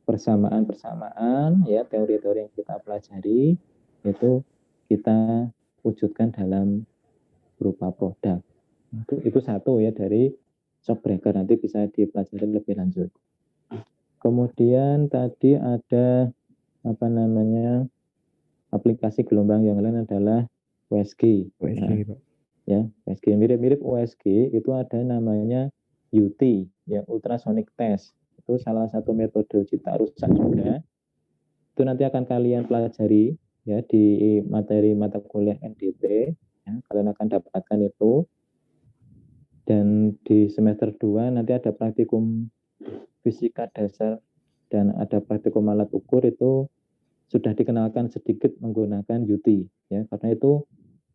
persamaan-persamaan ya, teori-teori yang kita pelajari itu kita wujudkan dalam berupa produk. Itu satu ya dari shock breaker, nanti bisa dipelajari lebih lanjut. Kemudian tadi ada aplikasi gelombang yang lain adalah USG. Ya, USG mirip-mirip USG itu ada namanya UT ya, ultrasonic test. Itu salah satu metode cipta rusak juga. Itu nanti akan kalian pelajari ya di materi mata kuliah NDT ya, kalian akan dapatkan itu. Dan di semester 2 nanti ada praktikum fisika dasar dan ada praktikum alat ukur, itu sudah dikenalkan sedikit menggunakan UT ya, karena itu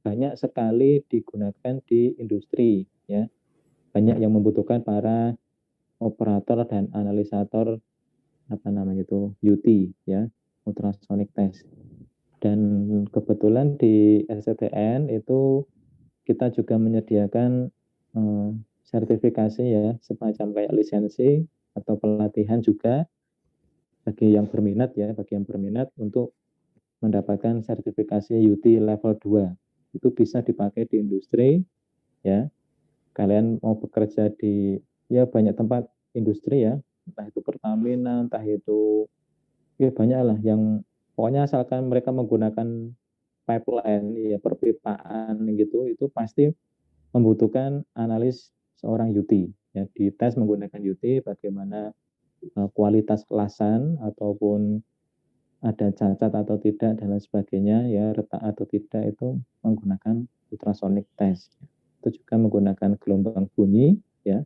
banyak sekali digunakan di industri ya. Banyak yang membutuhkan para operator dan analisator UT ya, ultrasonic test. Dan kebetulan di STN itu kita juga menyediakan sertifikasi ya, semacam kayak lisensi atau pelatihan juga bagi yang berminat untuk mendapatkan sertifikasi UT level 2. Itu bisa dipakai di industri ya. Kalian mau bekerja di ya banyak tempat industri ya, entah itu Pertamina, entah itu ya banyak lah, yang pokoknya asalkan mereka menggunakan pipeline ya, perpipaan gitu, itu pasti membutuhkan analis seorang UT ya. Di tes menggunakan UT bagaimana kualitas kelasan ataupun ada cacat atau tidak dan lain sebagainya ya, retak atau tidak, itu menggunakan ultrasonic test. Itu juga menggunakan gelombang bunyi ya,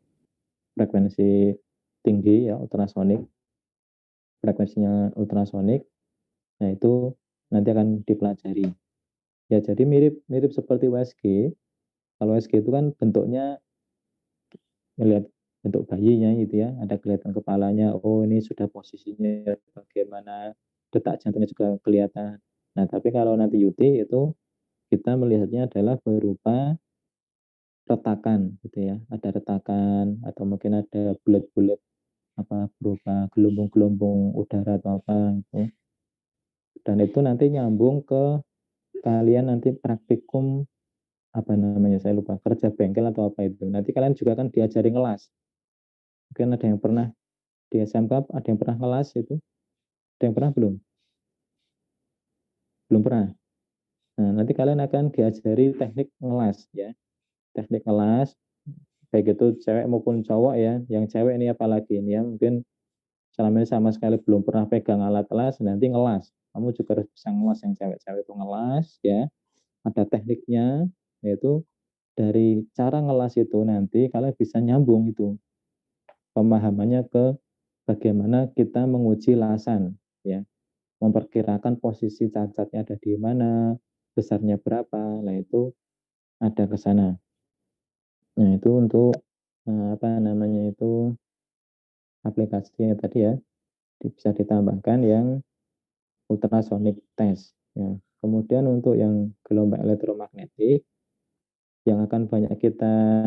frekuensi tinggi ya, ultrasonic, frekuensinya ultrasonic. Nah itu nanti akan dipelajari ya. Jadi mirip seperti USG. Kalau USG itu kan bentuknya melihat bentuk bayinya itu ya, ada kelihatan kepalanya, oh ini sudah posisinya bagaimana, detak jantungnya juga kelihatan. Nah, tapi kalau nanti UT itu kita melihatnya adalah berupa retakan gitu ya, ada retakan atau mungkin ada bulat-bulat apa berupa gelombung-gelombung udara atau apa gitu. Dan itu nanti nyambung ke kalian nanti praktikum apa namanya saya lupa, kerja bengkel atau apa itu. Nanti kalian juga kan diajari ngelas. Mungkin ada yang pernah di SMK, ada yang pernah ngelas itu? Ada yang pernah belum? Belum pernah. Nah, nanti kalian akan diajari teknik ngelas ya. Teknik ngelas, baik itu cewek maupun cowok ya. Yang cewek ini apalagi ini ya, mungkin selama ini sama sekali belum pernah pegang alat las, nanti ngelas. Kamu juga harus bisa ngelas, yang cewek-cewek itu ngelas ya. Ada tekniknya, yaitu dari cara ngelas itu nanti kalian bisa nyambung itu pemahamannya ke bagaimana kita menguji lasan ya, memperkirakan posisi cacatnya ada di mana, besarnya berapa, nah itu ada ke sana. Nah itu untuk apa namanya itu aplikasinya tadi ya, bisa ditambahkan yang ultrasonic test ya. Kemudian untuk yang gelombang elektromagnetik yang akan banyak kita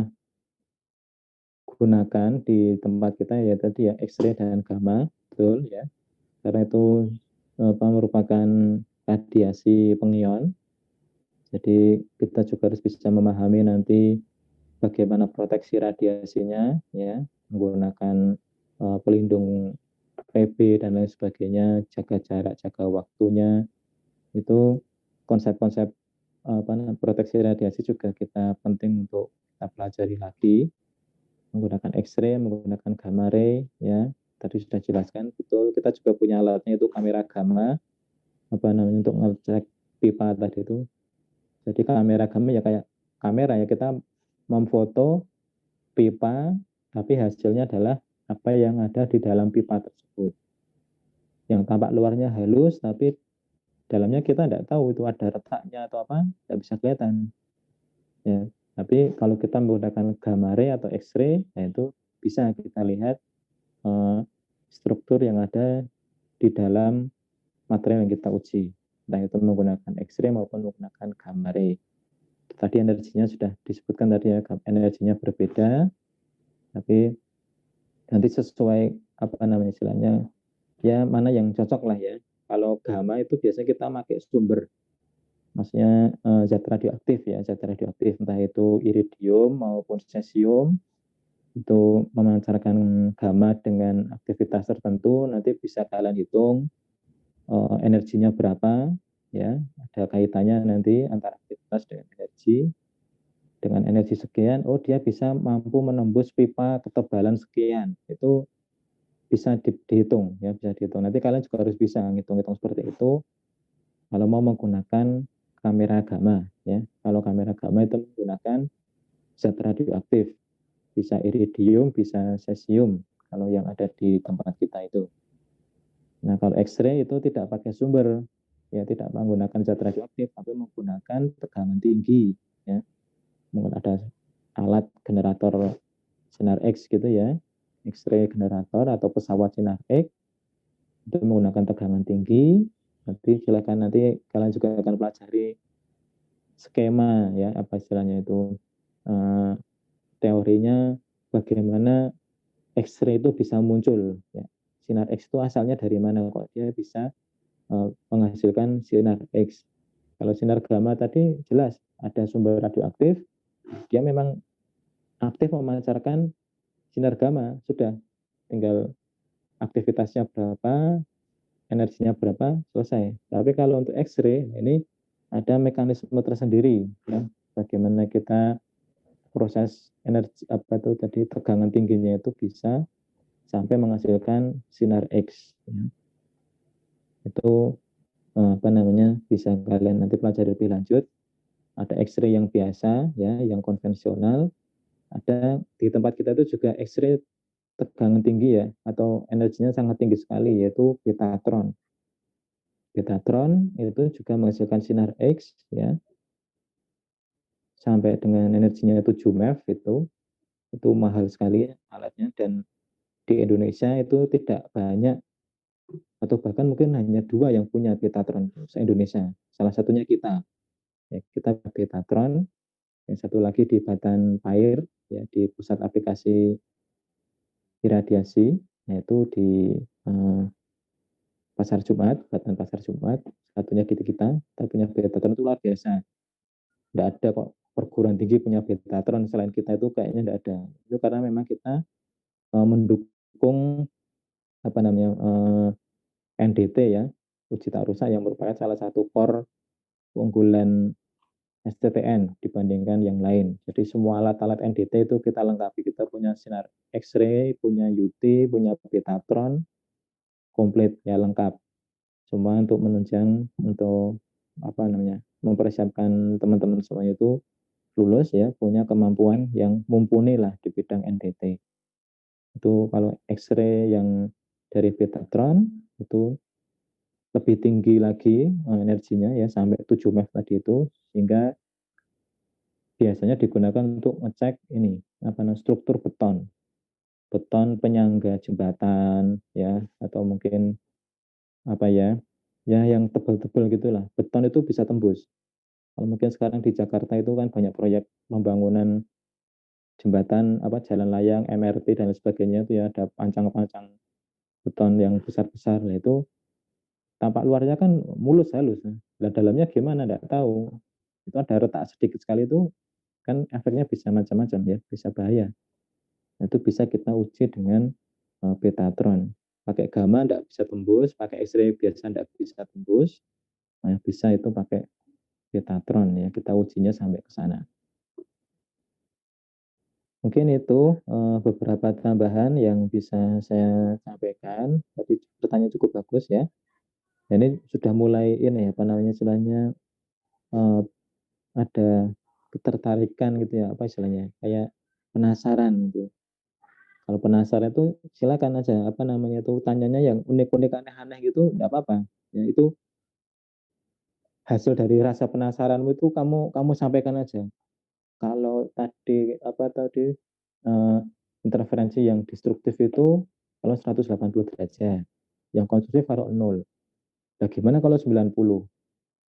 gunakan di tempat kita ya tadi ya X-ray dan gamma, betul ya. Karena itu merupakan radiasi pengion. Jadi kita juga harus bisa memahami nanti bagaimana proteksi radiasinya ya, menggunakan pelindung PB dan lain sebagainya, jaga jarak, jaga waktunya. Itu konsep-konsep proteksi radiasi juga kita penting untuk kita pelajari lagi, menggunakan X-ray, menggunakan gamma ray ya. Tadi sudah jelaskan, betul. Kita juga punya alatnya itu kamera gamma, apa namanya untuk ngecek pipa tadi itu. Jadi kamera gamma ya kayak kamera ya, kita memfoto pipa, tapi hasilnya adalah apa yang ada di dalam pipa tersebut. Yang tampak luarnya halus, tapi dalamnya kita tidak tahu itu ada retaknya atau apa, tidak bisa kelihatan. Ya, tapi kalau kita menggunakan gamma ray atau X-ray, nah itu bisa kita lihat struktur yang ada di dalam material yang kita uji. Entah itu menggunakan X-ray maupun menggunakan gamma ray. Tadi energinya sudah disebutkan tadi ya, energinya berbeda, tapi nanti sesuai apa namanya istilahnya, ya mana yang cocok lah ya. Kalau gamma itu biasanya kita pakai sumber, maksudnya zat radioaktif ya, zat radioaktif entah itu iridium maupun cesium, itu memancarkan gamma dengan aktivitas tertentu, nanti bisa kalian hitung energinya berapa ya, ada kaitannya nanti antara aktivitas dengan energi sekian, oh dia bisa mampu menembus pipa ketebalan sekian, itu bisa dihitung ya, bisa dihitung. Nanti kalian juga harus bisa ngitung-ngitung seperti itu kalau mau menggunakan kamera gamma ya. Kalau kamera gamma itu menggunakan zat radioaktif, bisa iridium, bisa cesium kalau yang ada di tempat kita itu. Nah, kalau X-ray itu tidak pakai sumber, ya tidak menggunakan zat radioaktif, tapi menggunakan tegangan tinggi ya. Mungkin ada alat generator sinar X gitu ya, X-ray generator atau pesawat sinar X itu menggunakan tegangan tinggi. Nanti silakan, nanti kalian juga akan pelajari skema ya, apa istilahnya itu teorinya bagaimana X-ray itu bisa muncul ya. Sinar X itu asalnya dari mana kok dia bisa menghasilkan sinar X. Kalau sinar gamma tadi jelas ada sumber radioaktif, dia memang aktif memancarkan sinar gamma, sudah tinggal aktivitasnya berapa, energinya berapa, selesai. Tapi kalau untuk X-ray ini ada mekanisme tersendiri ya, bagaimana kita proses energi apa itu tadi tegangan tingginya itu bisa sampai menghasilkan sinar X ya. Itu apa namanya bisa kalian nanti pelajari lebih lanjut. Ada X-ray yang biasa ya, yang konvensional. Ada di tempat kita itu juga X-ray tegangan tinggi ya, atau energinya sangat tinggi sekali, yaitu betatron. Betatron itu juga menghasilkan sinar X ya, sampai dengan energinya 7 MeV itu. itu mahal sekali alatnya, dan di Indonesia itu tidak banyak atau bahkan mungkin hanya 2 yang punya Betatron se-Indonesia. Salah satunya kita. Ya, kita Betatron, yang satu lagi di Batan Pair, ya, di pusat aplikasi iradiasi, yaitu di Pasar Jumat, Batan Pasar Jumat. Satunya kita punya Betatron itu luar biasa. Tidak ada kok perguruan tinggi punya Betatron selain kita, itu kayaknya tidak ada. Itu karena memang kita mendukung apa namanya NDT ya, uji tak rusak, yang merupakan salah satu core keunggulan STTN dibandingkan yang lain. Jadi semua alat-alat NDT itu kita lengkapi. Kita punya sinar X-ray, punya UT, punya Betatron, komplit ya, lengkap. Semua untuk menunjang, untuk apa namanya, mempersiapkan teman-teman semuanya itu lulus ya, punya kemampuan yang mumpuni lah di bidang NDT. Itu kalau X-ray yang dari Betatron itu lebih tinggi lagi energinya ya, sampai 7 MeV tadi itu, sehingga biasanya digunakan untuk ngecek ini apa namanya, struktur beton penyangga jembatan ya, atau mungkin apa ya yang tebal-tebal gitulah. Beton itu bisa tembus. Kalau mungkin sekarang di Jakarta itu kan banyak proyek pembangunan jembatan, apa, jalan layang, MRT dan lain sebagainya, itu ya ada pancang-pancang beton yang besar-besar. Nah, itu tampak luarnya kan mulus halus, nah dalamnya gimana enggak tahu. Itu ada retak sedikit sekali itu kan efeknya bisa macam-macam ya, bisa bahaya. Nah, itu bisa kita uji dengan Betatron. Pakai gamma enggak bisa tembus, pakai X-ray biasa enggak bisa tembus. Nah, bisa itu pakai Betatron ya, kita ujinya sampai ke sana. Mungkin itu beberapa tambahan yang bisa saya sampaikan. Tadi pertanyaan cukup bagus ya. Dan ini sudah mulai ini apa namanya istilahnya ada ketertarikan gitu ya, apa istilahnya, kayak penasaran gitu. Kalau penasaran itu silakan aja, apa namanya itu, tanyanya yang unik-unik aneh-aneh gitu, enggak apa-apa. Ya itu hasil dari rasa penasaranmu itu kamu sampaikan aja. Kalau tadi apa tadi interferensi yang destruktif itu kalau 180 derajat, yang konstruktif kalau 0. Nah, gimana kalau 90?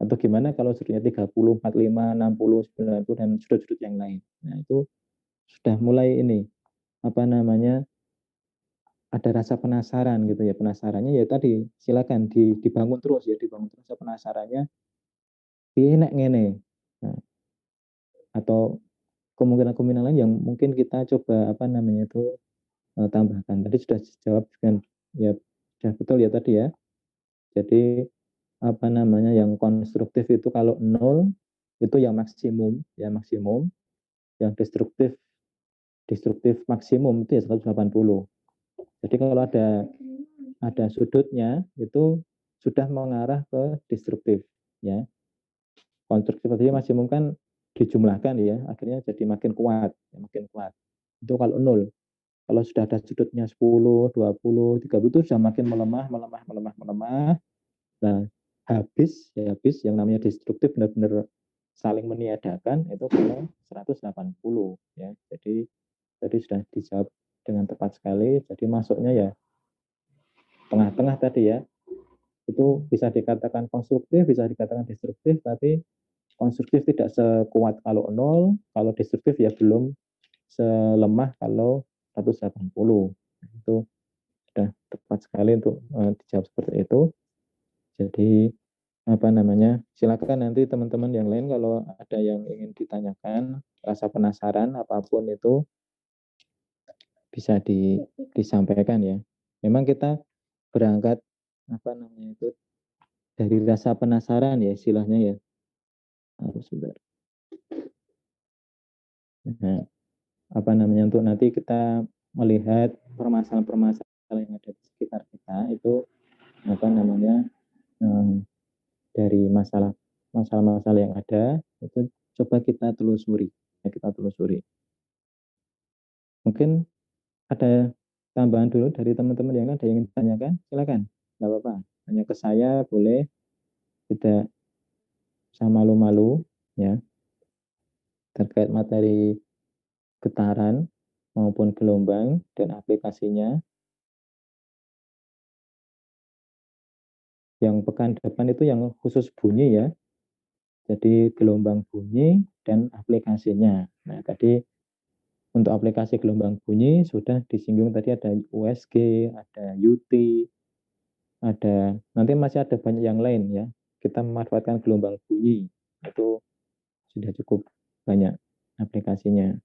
Atau gimana kalau sudutnya 30, 45, 60, 90 dan sudut-sudut yang lain. Nah, itu sudah mulai ini apa namanya ada rasa penasaran gitu ya. Penasarannya ya tadi silakan dibangun terus ya, dibangun terus penasarannya. Piye nek ngene. Nah, atau kemungkinan-kemungkinan lain yang mungkin kita coba apa namanya itu tambahkan. Tadi sudah dijawab dengan ya, sudah betul ya tadi ya. Jadi apa namanya yang konstruktif itu kalau 0 itu yang maksimum ya, maksimum. Yang destruktif maksimum itu ya 180. Jadi kalau ada sudutnya itu sudah mengarah ke destruktif ya. Konstruktif tadi maksimum kan dijumlahkan ya, akhirnya jadi makin kuat ya, makin kuat. Itu kalau 0. Kalau sudah ada sudutnya 10, 20, 30 itu sudah makin melemah. Nah, habis yang namanya destruktif benar-benar saling meniadakan itu kalau 180 ya. Jadi tadi sudah dijawab dengan tepat sekali. Jadi masuknya ya tengah-tengah tadi ya. Itu bisa dikatakan konstruktif, bisa dikatakan destruktif, tapi konstruktif tidak sekuat kalau 0, kalau destruktif ya belum selemah kalau 180. Itu sudah tepat sekali untuk dijawab seperti itu. Jadi apa namanya, silakan nanti teman-teman yang lain kalau ada yang ingin ditanyakan, rasa penasaran apapun itu bisa disampaikan ya. Memang kita berangkat apa namanya itu dari rasa penasaran ya istilahnya ya. Sebentar. Nah, apa namanya untuk nanti kita melihat permasalahan-permasalahan yang ada di sekitar kita itu apa namanya dari masalah-masalah yang ada itu coba kita telusuri. Mungkin ada tambahan dulu dari teman-teman yang ada yang ingin ditanyakan, silakan, nggak apa-apa. Hanya ke saya boleh, tidak usah malu-malu ya terkait materi getaran maupun gelombang dan aplikasinya. Yang pekan depan itu yang khusus bunyi ya. Jadi gelombang bunyi dan aplikasinya. Nah, tadi untuk aplikasi gelombang bunyi sudah disinggung tadi, ada USG, ada UT, ada nanti masih ada banyak yang lain ya. Kita memanfaatkan gelombang bunyi itu sudah cukup banyak aplikasinya.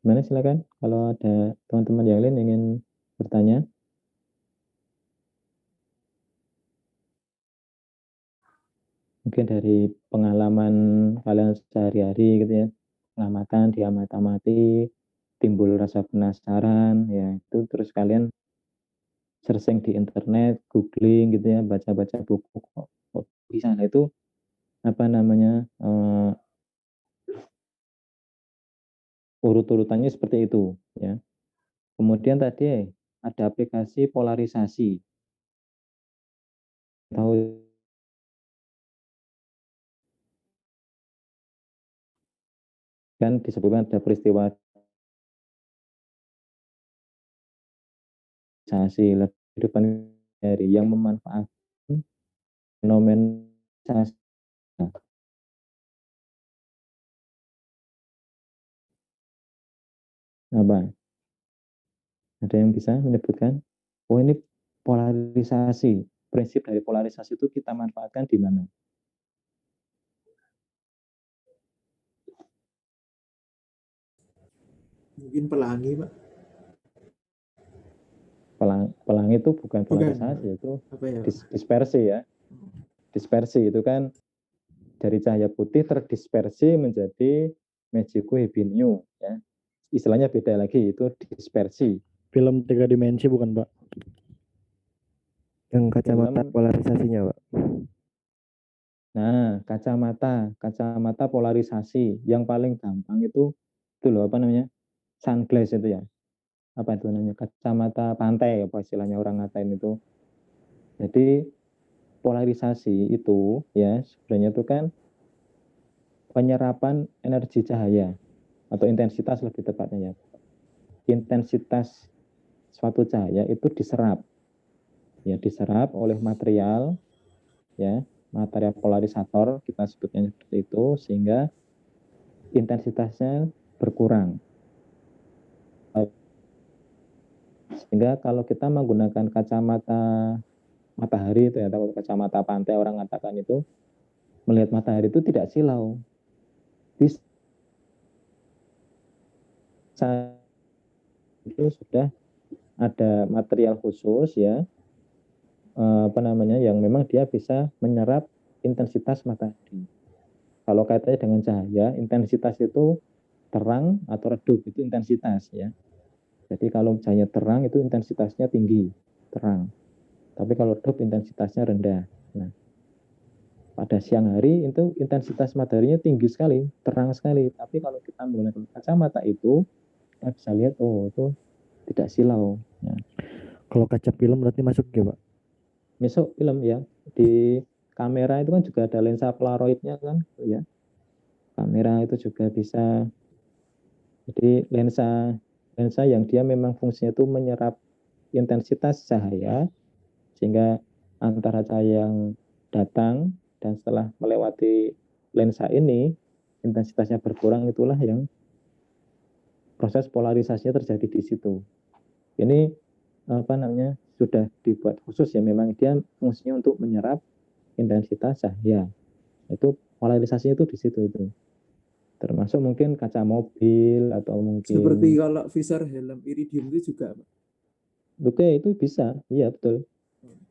Gimana, silakan kalau ada teman-teman yang lain ingin bertanya. Mungkin dari pengalaman kalian sehari-hari gitu ya, pengamatan, diamati, timbul rasa penasaran ya, itu terus kalian searching di internet, googling gitu ya, baca-baca buku kok bisa. Nah, itu apa namanya, urut-urutannya seperti itu ya. Kemudian tadi ada aplikasi polarisasi. Tahu kan disebutkan ada peristiwa kehidupan dari yang memanfaatkan fenomena apa? Ada yang bisa menyebutkan? Oh, ini polarisasi. Prinsip dari polarisasi itu kita manfaatkan di mana? Mungkin pelangi, Pak. Pelangi itu bukan polarisasi, itu ya? Dispersi ya. Dispersi itu kan dari cahaya putih terdispersi menjadi magico hebinio ya. Istilahnya beda lagi, itu dispersi. Film 3 dimensi bukan, Pak? Yang kacamata Film, polarisasinya, Pak. nah, kacamata polarisasi yang paling gampang itu loh, apa namanya? Sunglass itu ya. Apa itu namanya? Kacamata pantai, apa istilahnya orang ngatain itu. Jadi polarisasi itu ya sebenarnya itu kan penyerapan energi cahaya atau intensitas lebih tepatnya ya. Intensitas suatu cahaya itu diserap. Ya, diserap oleh material ya, material polarisator kita sebutnya seperti itu, sehingga intensitasnya berkurang. Sehingga kalau kita menggunakan kacamata matahari itu ya, atau kacamata pantai orang katakan itu, melihat matahari itu tidak silau. Bisa itu sudah ada material khusus ya, apa namanya, yang memang dia bisa menyerap intensitas matahari. Kalau kaitannya dengan cahaya, intensitas itu terang atau redup itu intensitas ya. Jadi kalau cahaya terang itu intensitasnya tinggi, terang. Tapi kalau redup intensitasnya rendah. Nah, pada siang hari itu intensitas mataharinya tinggi sekali, terang sekali. Tapi kalau kita menggunakan kacamata itu, kita bisa lihat, oh itu tidak silau. Ya. Kalau kaca film berarti masuk ya, Pak? Masuk film ya. Di kamera itu kan juga ada lensa polaroidnya kan, ya. Kamera itu juga bisa. Jadi lensa yang dia memang fungsinya itu menyerap intensitas cahaya, sehingga antara cahaya yang datang dan setelah melewati lensa ini intensitasnya berkurang, itulah yang proses polarisasinya terjadi di situ. Ini apa namanya, sudah dibuat khusus ya, memang dia fungsinya untuk menyerap intensitas cahaya. Itu polarisasinya itu di situ itu. Termasuk mungkin kaca mobil atau mungkin seperti kalau visor helm iridium itu juga, Pak. Oke, itu bisa. Iya, betul.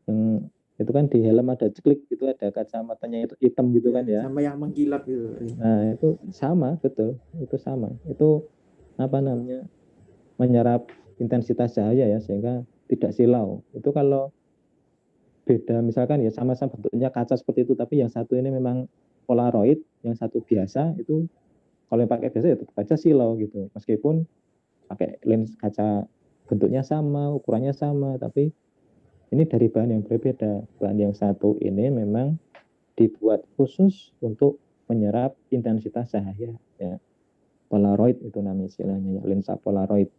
Yang itu kan di helm ada ceklik, itu ada kacamatanya itu hitam gitu kan ya. Sama yang mengkilap gitu. Nah, itu sama, betul. Itu sama. Itu apa namanya, menyerap intensitas cahaya ya, sehingga tidak silau. Itu kalau beda misalkan ya sama-sama bentuknya kaca seperti itu, tapi yang satu ini memang polaroid, yang satu biasa, itu kalau yang pakai biasa ya tetap aja silau gitu. Meskipun pakai lens kaca bentuknya sama, ukurannya sama, tapi ini dari bahan yang berbeda. Bahan yang satu ini memang dibuat khusus untuk menyerap intensitas cahaya ya. Polaroid itu namanya istilahnya ya, lensa Polaroid.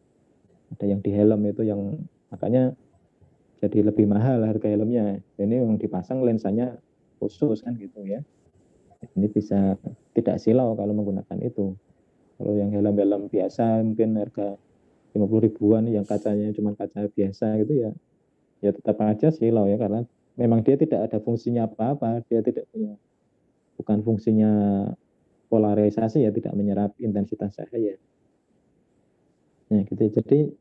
Ada yang di helm itu yang makanya jadi lebih mahal harga helmnya. Ini yang dipasang lensanya khusus kan gitu ya. Ini bisa tidak silau kalau menggunakan itu. Kalau yang helm-helm biasa mungkin harga 50 ribuan yang kacanya cuma kaca biasa gitu ya, ya tetap aja silau ya, karena memang dia tidak ada fungsinya apa-apa, dia tidak punya, bukan fungsinya polarisasi ya, tidak menyerap intensitas cahaya. Nah, gitu. Jadi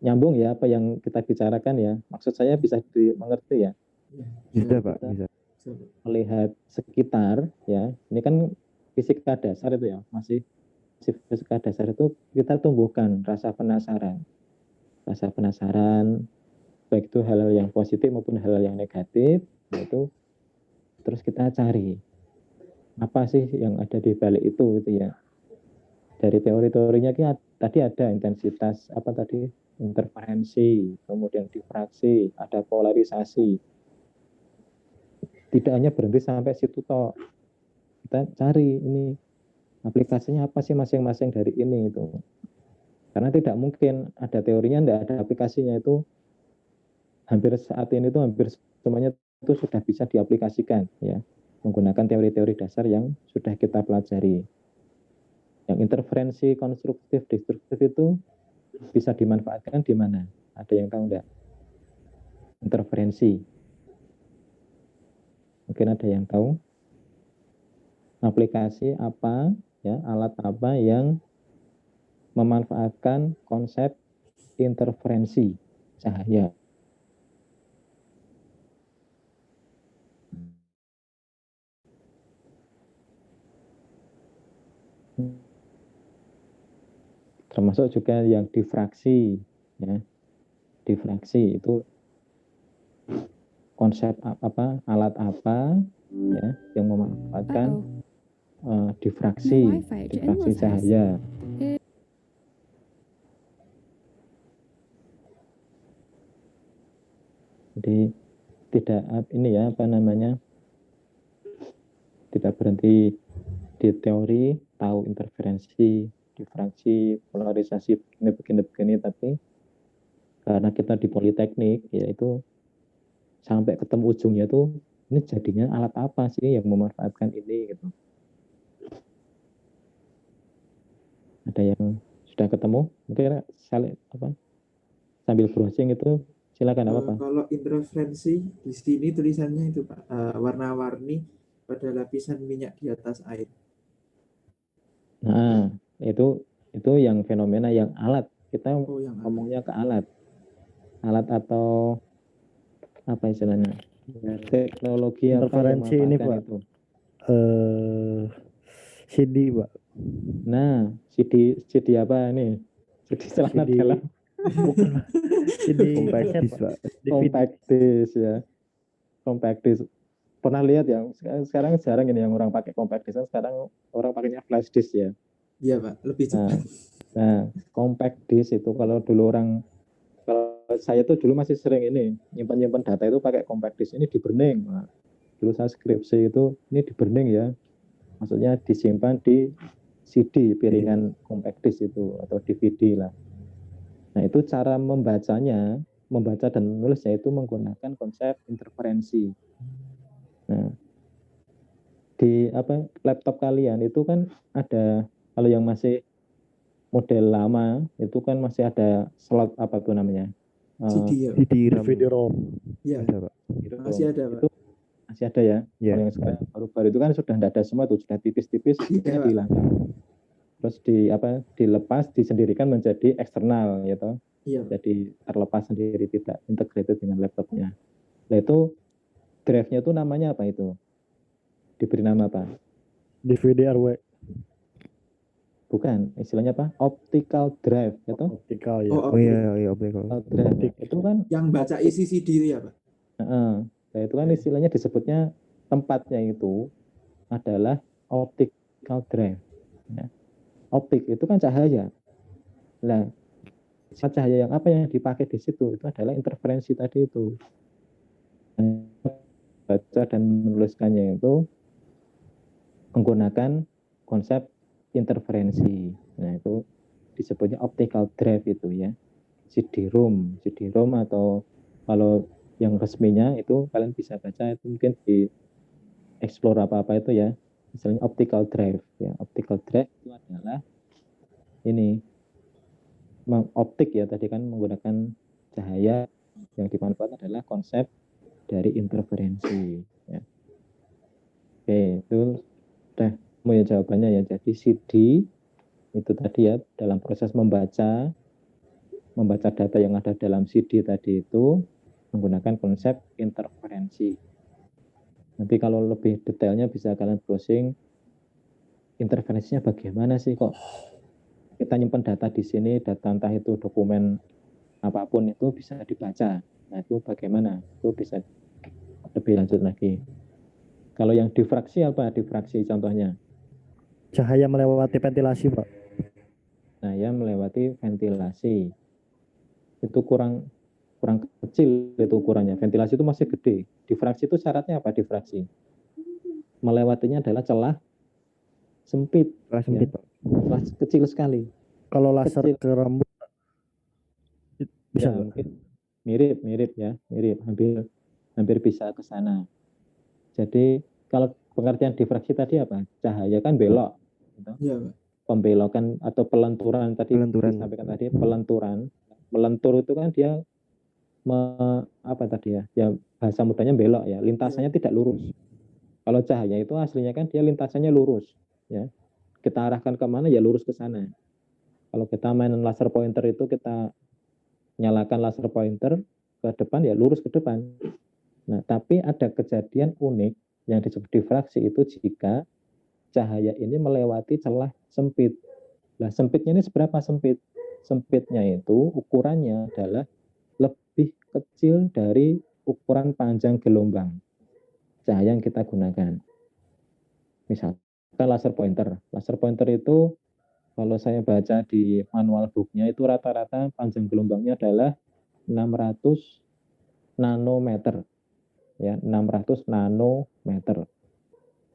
nyambung ya apa yang kita bicarakan ya. Maksud saya bisa dimengerti ya. Bisa Pak, bisa. Melihat sekitar ya. Ini kan fisika dasar itu ya, masih fisika dasar itu kita tumbuhkan rasa penasaran. Rasa penasaran baik itu hal-hal yang positif maupun hal-hal yang negatif, itu terus kita cari apa sih yang ada di balik itu gitu ya. Dari teori-teorinya tadi ada intensitas apa tadi, interferensi, kemudian difraksi, ada polarisasi. Tidak hanya berhenti sampai situ toh. Kita cari ini aplikasinya apa sih masing-masing dari ini itu. Karena tidak mungkin ada teorinya tidak ada aplikasinya, itu hampir saat ini itu hampir semuanya itu sudah bisa diaplikasikan ya, menggunakan teori-teori dasar yang sudah kita pelajari. Yang interferensi konstruktif destruktif itu bisa dimanfaatkan di mana? Ada yang tahu enggak? Interferensi. Mungkin ada yang tahu? Aplikasi apa ya, alat apa yang memanfaatkan konsep interferensi cahaya? Termasuk juga yang difraksi ya. Difraksi itu konsep apa, alat apa ya yang memanfaatkan difraksi cahaya. Jadi tidak ini ya apa namanya, tidak berhenti di teori, tahu interferensi, difraksi, polarisasi begini, tapi karena kita di politeknik yaitu sampai ketemu ujungnya tuh ini jadinya alat apa sih yang memanfaatkan ini gitu. Ada yang sudah ketemu? Mungkin sambil browsing itu silakan apa Pak? Kalau interferensi di sini tulisannya itu Pak, warna-warni pada lapisan minyak di atas air. Nah, itu yang fenomena yang alat. Kita ngomongnya ke alat. Alat atau apa istilahnya? Teknologi interferensi apa yang ini Pak. itu? CD Pak. Nah, CD apa ini? CD celana dalam. Bukan CD compact kaset, disc, Pak. compact disc ya. Compact disc. Pernah lihat ya? Sekarang jarang ini yang orang pakai compact disc. Sekarang orang pakainya flash disk ya. Iya Pak, lebih cepat. Nah, compact disc itu kalau saya tuh dulu masih sering ini nyimpan data itu pakai compact disc, ini di burning. Nah, dulu saya skripsi itu ini di burning ya. Maksudnya disimpan di CD piringan compact disc itu atau DVD lah. Nah, itu cara membaca dan menulisnya itu menggunakan konsep interferensi. Nah, di laptop kalian itu kan ada, kalau yang masih model lama itu kan masih ada slot apa tuh namanya? CD-ROM. Iya. Masih ada Pak. Itu masih ada ya. Yeah. Kalau yang sekarang baru-baru itu kan sudah tidak ada semua tuh, sudah tipis-tipis, dihilangkan. Terus dilepas, disendirikan menjadi eksternal gitu. Iya. Jadi terlepas sendiri, tidak integrated dengan laptopnya. Nah itu drive-nya itu namanya apa itu? Diberi nama apa? DVD-RW. Bukan, istilahnya apa? Optical drive, gitu? Optical ya. Oh iya, optical. Drive. Itu kan yang baca isi CD ya Pak. Nah, itu kan istilahnya disebutnya, tempatnya itu adalah optical drive. Ya. Optik itu kan cahaya. Nah, cahaya yang apa yang dipakai di situ itu adalah interferensi tadi itu. Baca dan menuliskannya itu menggunakan konsep interferensi. Nah, itu disebutnya optical drive itu ya. CD-ROM atau kalau yang resminya itu kalian bisa baca, itu mungkin di explore apa-apa itu ya. Misalnya optical drive ya. Optical drive itu adalah ini optik ya, tadi kan menggunakan cahaya, yang dimanfaatkan adalah konsep dari interferensi ya. Oke, itu udah punya jawabannya ya. Jadi CD itu tadi ya, dalam proses membaca data yang ada dalam CD tadi itu menggunakan konsep interferensi. Nanti kalau lebih detailnya bisa kalian browsing interferensinya bagaimana sih, kok kita nyimpan data di sini, data entah itu dokumen apapun itu bisa dibaca. Nah, itu bagaimana? Itu bisa lebih lanjut lagi. Kalau yang difraksi apa? Difraksi contohnya. Cahaya melewati ventilasi, Pak. Nah, ya melewati ventilasi. Itu kurang kecil itu ukurannya. Ventilasi itu masih gede. Difraksi itu syaratnya apa difraksi? Melewatinya adalah celah sempit. Celah sempit, ya. Pak. Celah kecil sekali. Kalau laser kecil. ke rambut bisa ya, mungkin mirip ya, hampir bisa ke sana. Jadi kalau pengertian difraksi tadi apa? Cahaya kan belok. Gitu. Iya, Pak. Pembelokan atau pelenturan tadi disampaikan tadi, pelenturan. Melentur itu kan dia apa tadi ya? Ya bahasa mudahnya belok ya, lintasannya tidak lurus. Kalau cahaya itu aslinya kan dia lintasannya lurus ya. Kita arahkan kemana ya lurus ke sana. Kalau kita main laser pointer itu kita nyalakan laser pointer ke depan ya lurus ke depan. Nah, tapi ada kejadian unik yang disebut difraksi itu jika cahaya ini melewati celah sempit. Nah, sempitnya ini seberapa sempit? Sempitnya itu ukurannya adalah lebih kecil dari ukuran panjang gelombang cahaya yang kita gunakan. Misalkan laser pointer. Laser pointer itu kalau saya baca di manual booknya itu rata-rata panjang gelombangnya adalah 600 nanometer. Ya, 600 nanometer.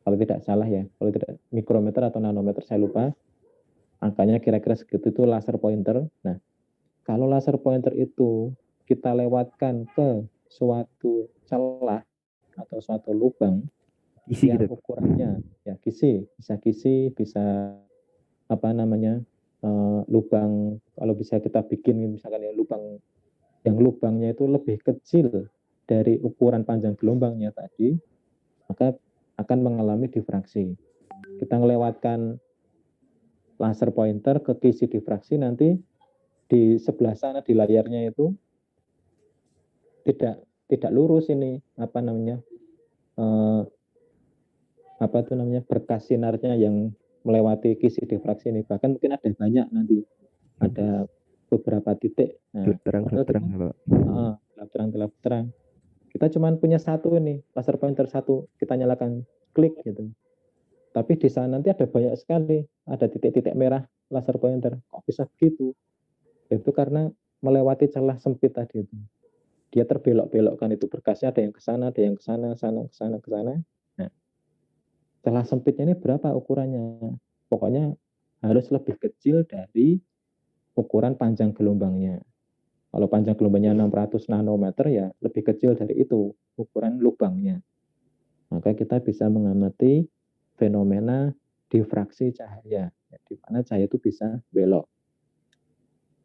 Kalau tidak salah ya, kalau tidak mikrometer atau nanometer saya lupa. Angkanya kira-kira segitu itu laser pointer. Nah, kalau laser pointer itu kita lewatkan ke suatu celah atau suatu lubang yang ukurannya ya bisa kisi, bisa apa namanya lubang, kalau bisa kita bikin misalkan ya lubang yang lubangnya itu lebih kecil dari ukuran panjang gelombangnya tadi, maka akan mengalami difraksi. Kita melewatkan laser pointer ke kisi difraksi, nanti di sebelah sana di layarnya itu tidak lurus ini apa namanya berkas sinarnya yang melewati kisi difraksi ini, bahkan mungkin ada banyak nanti, ada beberapa titik. Nah, terang. Kita cuma punya satu ini laser pointer satu, kita nyalakan klik gitu. Tapi di sana nanti ada banyak sekali, ada titik-titik merah laser pointer. Kok bisa begitu? Itu karena melewati celah sempit tadi itu. Dia terbelok-belokkan itu berkasnya, ada yang ke sana, ada yang ke sana, ke sana. Nah, celah sempitnya ini berapa ukurannya? Pokoknya harus lebih kecil dari ukuran panjang gelombangnya. Kalau panjang gelombangnya 600 nanometer ya lebih kecil dari itu ukuran lubangnya. Maka kita bisa mengamati fenomena difraksi cahaya, di mana cahaya itu bisa belok.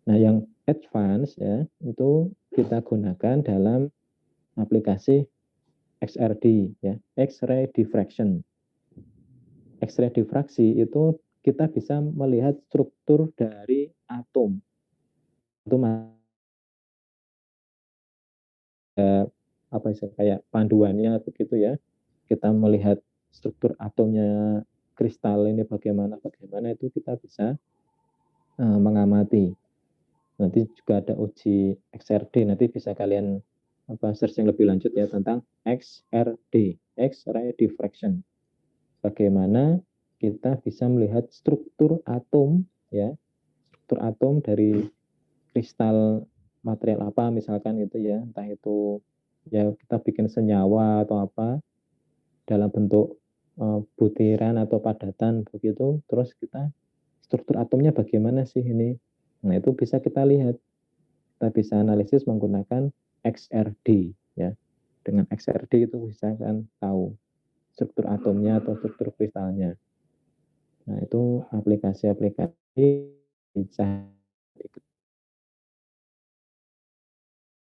Nah, yang advance ya itu kita gunakan dalam aplikasi XRD ya, X-ray diffraction. X-ray diffraksi itu kita bisa melihat struktur dari atom. Itu apa sih kayak panduannya begitu ya. Kita melihat struktur atomnya kristal ini bagaimana itu kita bisa mengamati. Nanti juga ada uji XRD, nanti bisa kalian searching lebih lanjut ya tentang XRD, X-ray diffraction. Bagaimana kita bisa melihat struktur atom ya, struktur atom dari kristal material apa misalkan gitu ya, entah itu ya kita bikin senyawa atau apa dalam bentuk butiran atau padatan begitu, terus kita struktur atomnya bagaimana sih ini. Nah, itu bisa kita lihat. Kita bisa analisis menggunakan XRD ya. Dengan XRD itu bisa kan tahu struktur atomnya atau struktur kristalnya. Nah, itu aplikasi-aplikasi bisa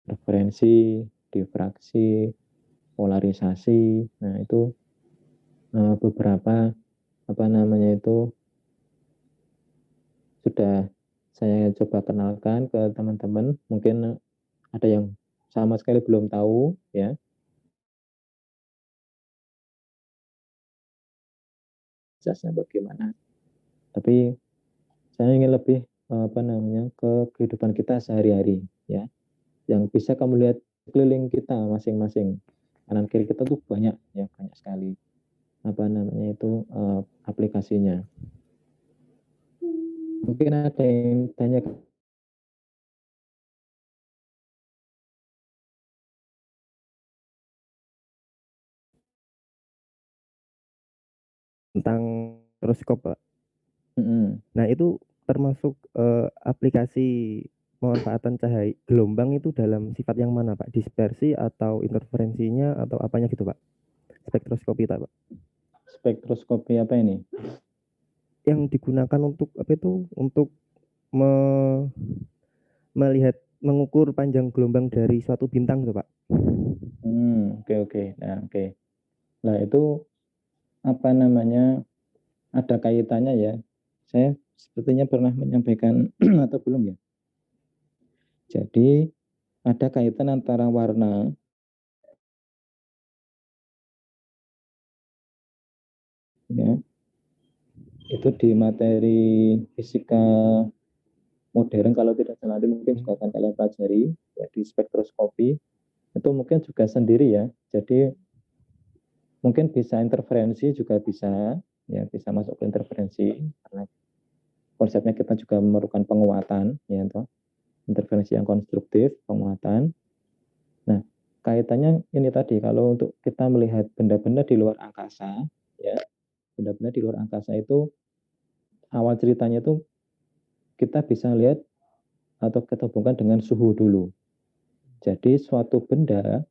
referensi, difraksi, polarisasi. Nah, itu beberapa itu sudah saya coba kenalkan ke teman-teman. Mungkin ada yang sama sekali belum tahu ya. Jasnya bagaimana. Tapi saya ingin lebih ke kehidupan kita sehari-hari ya. Yang bisa kamu lihat keliling kita masing-masing. Kanan kiri kita tuh banyak ya, banyak sekali aplikasinya. Mungkin ada yang tanya tentang mikroskop, Pak. Nah, itu termasuk aplikasi pemanfaatan cahaya gelombang itu dalam sifat yang mana, Pak? Dispersi atau interferensinya atau apanya gitu, Pak? Spektroskopi, Pak. Spektroskopi apa ini? Yang digunakan untuk untuk melihat mengukur panjang gelombang dari suatu bintang tuh, Pak. Oke. Nah, itu ada kaitannya ya. Saya sepertinya pernah menyampaikan atau belum ya. Jadi ada kaitan antara warna ya. Itu di materi fisika modern kalau tidak salah mungkin juga akan kalian pelajari ya, di spektroskopi itu mungkin juga sendiri ya. Jadi mungkin bisa interferensi juga bisa ya, bisa masuk ke interferensi karena konsepnya kita juga memerlukan penguatan ya toh. Interferensi yang konstruktif, penguatan. Nah, kaitannya ini tadi kalau untuk kita melihat benda-benda di luar angkasa ya, benda-benda di luar angkasa itu awal ceritanya itu kita bisa lihat atau kita hubungkan dengan suhu dulu. Jadi suatu benda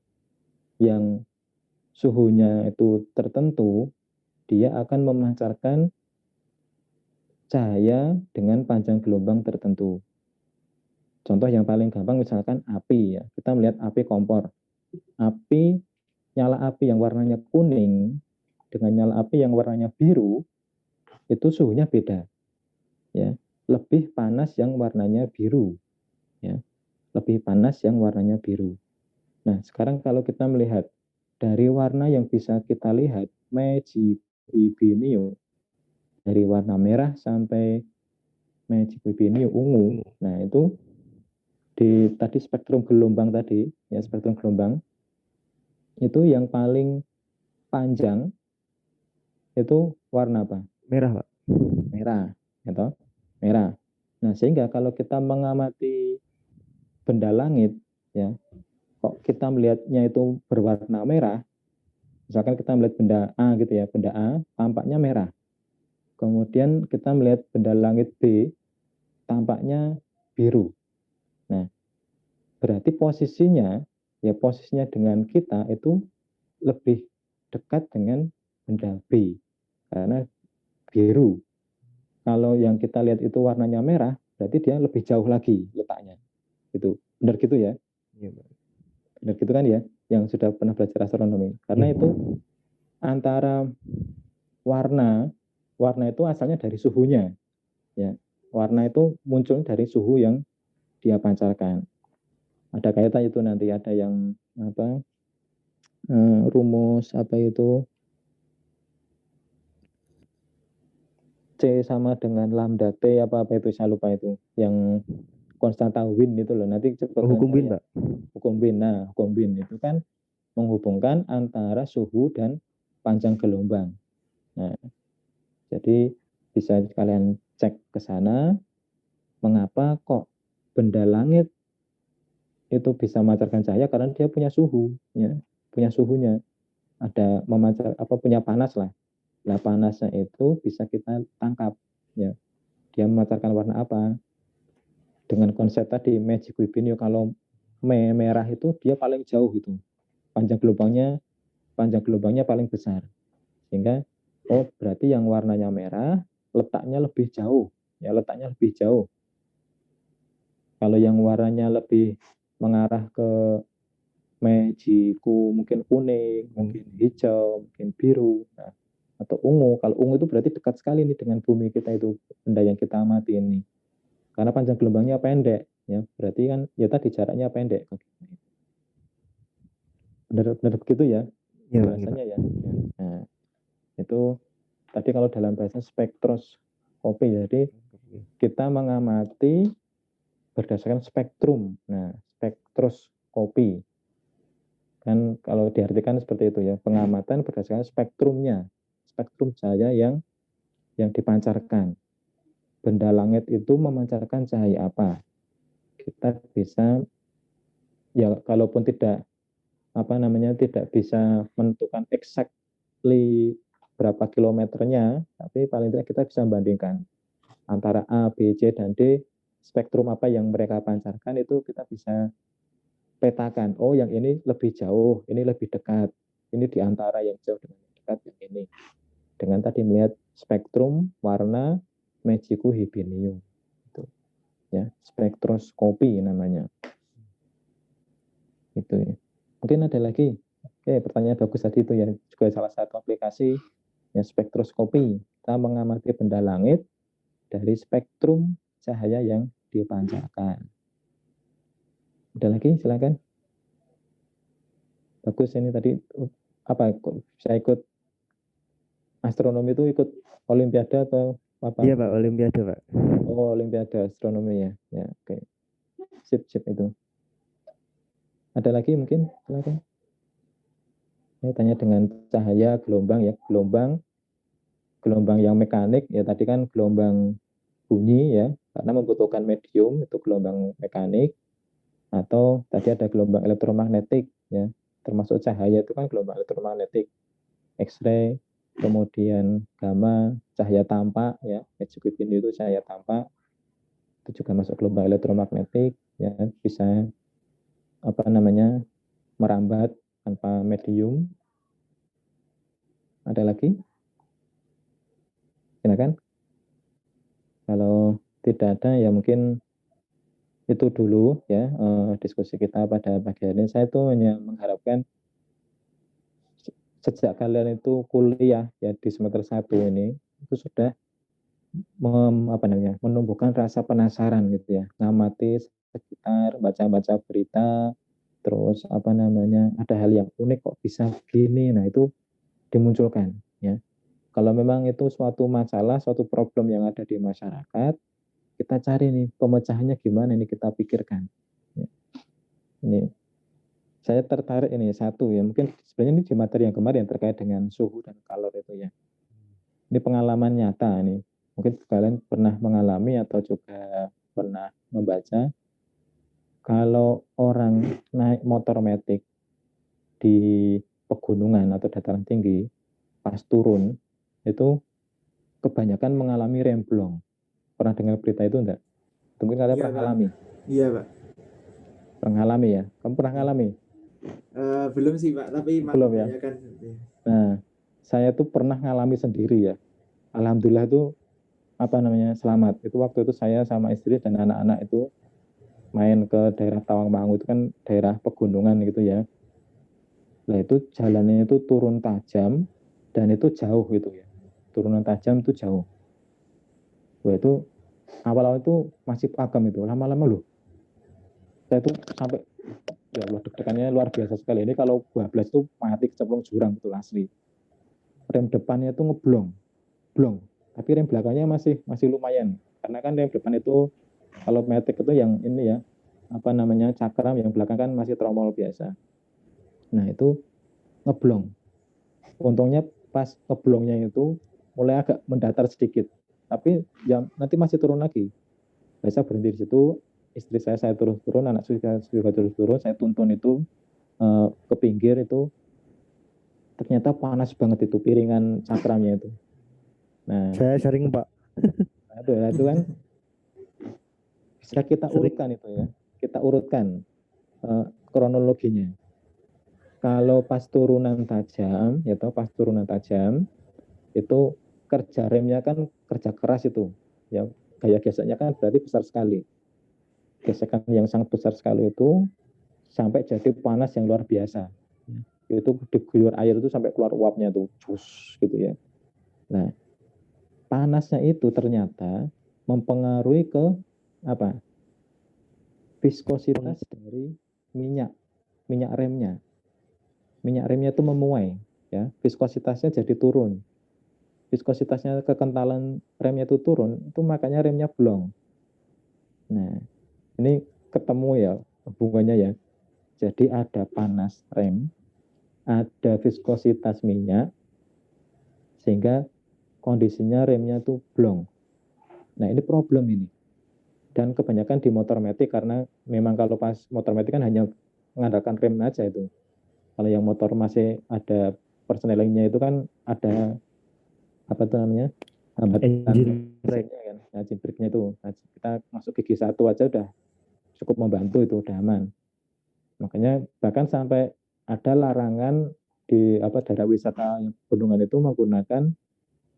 yang suhunya itu tertentu, dia akan memancarkan cahaya dengan panjang gelombang tertentu. Contoh yang paling gampang misalkan api ya. Kita melihat api kompor. Nyala api yang warnanya kuning dengan nyala api yang warnanya biru itu suhunya beda. Ya, lebih panas yang warnanya biru. Ya. Lebih panas yang warnanya biru. Nah, sekarang kalau kita melihat dari warna yang bisa kita lihat Megibinium dari warna merah sampai Megibinium ungu. Nah, itu di tadi spektrum gelombang tadi, ya spektrum gelombang itu yang paling panjang itu warna apa? Merah, Pak. Merah, atau merah. Nah, sehingga kalau kita mengamati benda langit, ya, kok kita melihatnya itu berwarna merah, misalkan kita melihat benda A gitu ya, benda A tampaknya merah. Kemudian kita melihat benda langit B tampaknya biru. Nah, berarti posisinya dengan kita itu lebih dekat dengan benda B karena biru. Kalau yang kita lihat itu warnanya merah, berarti dia lebih jauh lagi letaknya. Itu benar gitu ya? Benar gitu kan ya? Yang sudah pernah belajar astronomi. Karena itu antara warna itu asalnya dari suhunya. Ya, warna itu muncul dari suhu yang dia pancarkan. Ada kaitan itu nanti, ada yang rumus C sama dengan lambda T apa itu saya lupa itu, yang konstanta Wien itu loh, nanti coba hukum Wien, Pak. Hukum Wien. Nah, hukum Wien itu kan menghubungkan antara suhu dan panjang gelombang. Nah, jadi bisa kalian cek ke sana mengapa kok benda langit itu bisa memancarkan cahaya, karena dia punya suhu ya, punya suhunya, ada memancar punya panas lah. Nah, panasnya itu bisa kita tangkap, ya. Dia memancarkan warna apa? Dengan konsep tadi magic wibinio, kalau merah itu dia paling jauh gitu. Panjang gelombangnya paling besar. Sehingga oh berarti yang warnanya merah letaknya lebih jauh, ya letaknya lebih jauh. Kalau yang warnanya lebih mengarah ke magiku mungkin kuning, mungkin hijau, mungkin biru, nah, atau ungu. Kalau ungu itu berarti dekat sekali nih dengan bumi kita, itu benda yang kita amati ini. Karena panjang gelombangnya pendek, ya berarti kan ya tadi jaraknya pendek. Benar begitu ya? Iya, Bahasanya ya. Nah, itu tadi kalau dalam bahasa spektroskopi, jadi kita mengamati berdasarkan spektrum. Nah, spektroskopi kan kalau diartikan seperti itu ya, pengamatan berdasarkan spektrumnya, spektrum cahaya yang dipancarkan. Benda langit itu memancarkan cahaya apa? Kita bisa ya, kalaupun tidak tidak bisa menentukan exactly berapa kilometernya, tapi paling tidak kita bisa membandingkan antara A, B, C, dan D, spektrum apa yang mereka pancarkan itu kita bisa petakan. Oh, yang ini lebih jauh, ini lebih dekat, ini di antara yang jauh dengan yang dekat yang ini. Dengan tadi melihat spektrum warna magiku hibinium. Itu ya, spektroskopi namanya. Itu ya. Mungkin ada lagi. Oke, pertanyaan bagus tadi itu ya, juga salah satu aplikasi ya spektroskopi. Kita mengamati benda langit dari spektrum cahaya yang dipancarkan. Ada lagi, silakan. Bagus, ini tadi apa? Saya ikut astronomi itu ikut olimpiade atau apa? Iya Pak, olimpiade Pak. Oh, olimpiade astronomi ya. Ya, oke. Sip itu. Ada lagi mungkin, silakan. Saya tanya dengan cahaya, gelombang ya, gelombang yang mekanik ya, tadi kan gelombang bunyi ya, karena membutuhkan medium itu gelombang mekanik, atau tadi ada gelombang elektromagnetik ya, termasuk cahaya itu kan gelombang elektromagnetik, X-ray, kemudian gamma, cahaya tampak ya, magic wibinio itu cahaya tampak, itu juga masuk gelombang elektromagnetik ya, bisa merambat tanpa medium. Ada lagi? Silakan. Kalau tidak ada ya mungkin itu dulu ya diskusi kita pada pagi hari ini. Saya tuh hanya mengharapkan sejak kalian itu kuliah ya di semester 1 ini itu sudah menumbuhkan rasa penasaran gitu ya, ngamati sekitar, baca-baca berita, terus ada hal yang unik kok bisa begini, nah itu dimunculkan ya. Kalau memang itu suatu masalah, suatu problem yang ada di masyarakat, kita cari nih pemecahannya gimana, ini kita pikirkan. Ya. Ini saya tertarik ini satu ya, mungkin sebenarnya ini di materi yang kemarin terkait dengan suhu dan kalor itu ya. Ini pengalaman nyata nih. Mungkin kalian pernah mengalami atau juga pernah membaca, kalau orang naik motor metik di pegunungan atau dataran tinggi, pas turun itu kebanyakan mengalami remblong. Pernah dengar berita itu enggak? Mungkin kalian pernah alami. Iya Pak. Pernah alami ya? Kamu pernah alami? Belum sih Pak, tapi belum ya. Kan. Nah, saya tuh pernah ngalami sendiri ya. Alhamdulillah itu selamat. Itu waktu itu saya sama istri dan anak-anak itu main ke daerah Tawangmangu, itu kan daerah pegunungan gitu ya. Nah itu jalannya itu turun tajam dan itu jauh gitu ya. Turunan tajam itu jauh. Wah itu awal-awal itu masih pagam itu, lama-lama loh. Saya tuh sampai ya Allah, deg-degannya luar biasa sekali. Ini kalau bablas itu mati kecemplung jurang betul asli. Rem depannya itu blong. Tapi rem belakangnya masih lumayan. Karena kan rem depan itu kalau metik itu yang ini ya, cakram, yang belakang kan masih tromol biasa. Nah itu ngeblong. Untungnya pas ngeblongnya itu mulai agak mendatar sedikit, tapi ya nanti masih turun lagi. Saya berhenti di situ, istri saya turun, anak juga turun, saya tuntun itu ke pinggir itu. ternyata panas banget itu piringan cakramnya itu. Nah, Saya sering Pak. itu kan bisa kita urutkan itu ya. Kita urutkan kronologinya. Kalau pas turunan tajam, pas turunan tajam itu kerja remnya kan kerja keras itu. Ya, gaya geseknya kan berarti besar sekali. Gesekan yang sangat besar sekali itu sampai jadi panas yang luar biasa. Itu diguyur air itu sampai keluar uapnya tuh, jus gitu ya. Nah, panasnya itu ternyata mempengaruhi ke apa? Viskositas dari minyak remnya. Minyak remnya itu memuai, ya. Viskositasnya jadi turun. Viskositasnya, kekentalan remnya itu turun, itu makanya remnya blong. Nah, ini ketemu ya hubungannya ya. Jadi ada panas rem, ada viskositas minyak, sehingga kondisinya remnya itu blong. Nah, ini problem ini. Dan kebanyakan di motor matic, karena memang kalau pas motor matic kan hanya mengandalkan rem aja itu. Kalau yang motor masih ada persnelingnya itu kan ada apa itu namanya? Engine brake kan. Nah, engine brake-nya itu. Nah, kita masuk gigi 1 aja udah cukup membantu, itu udah aman. Makanya bahkan sampai ada larangan di daerah wisata Bendungan itu menggunakan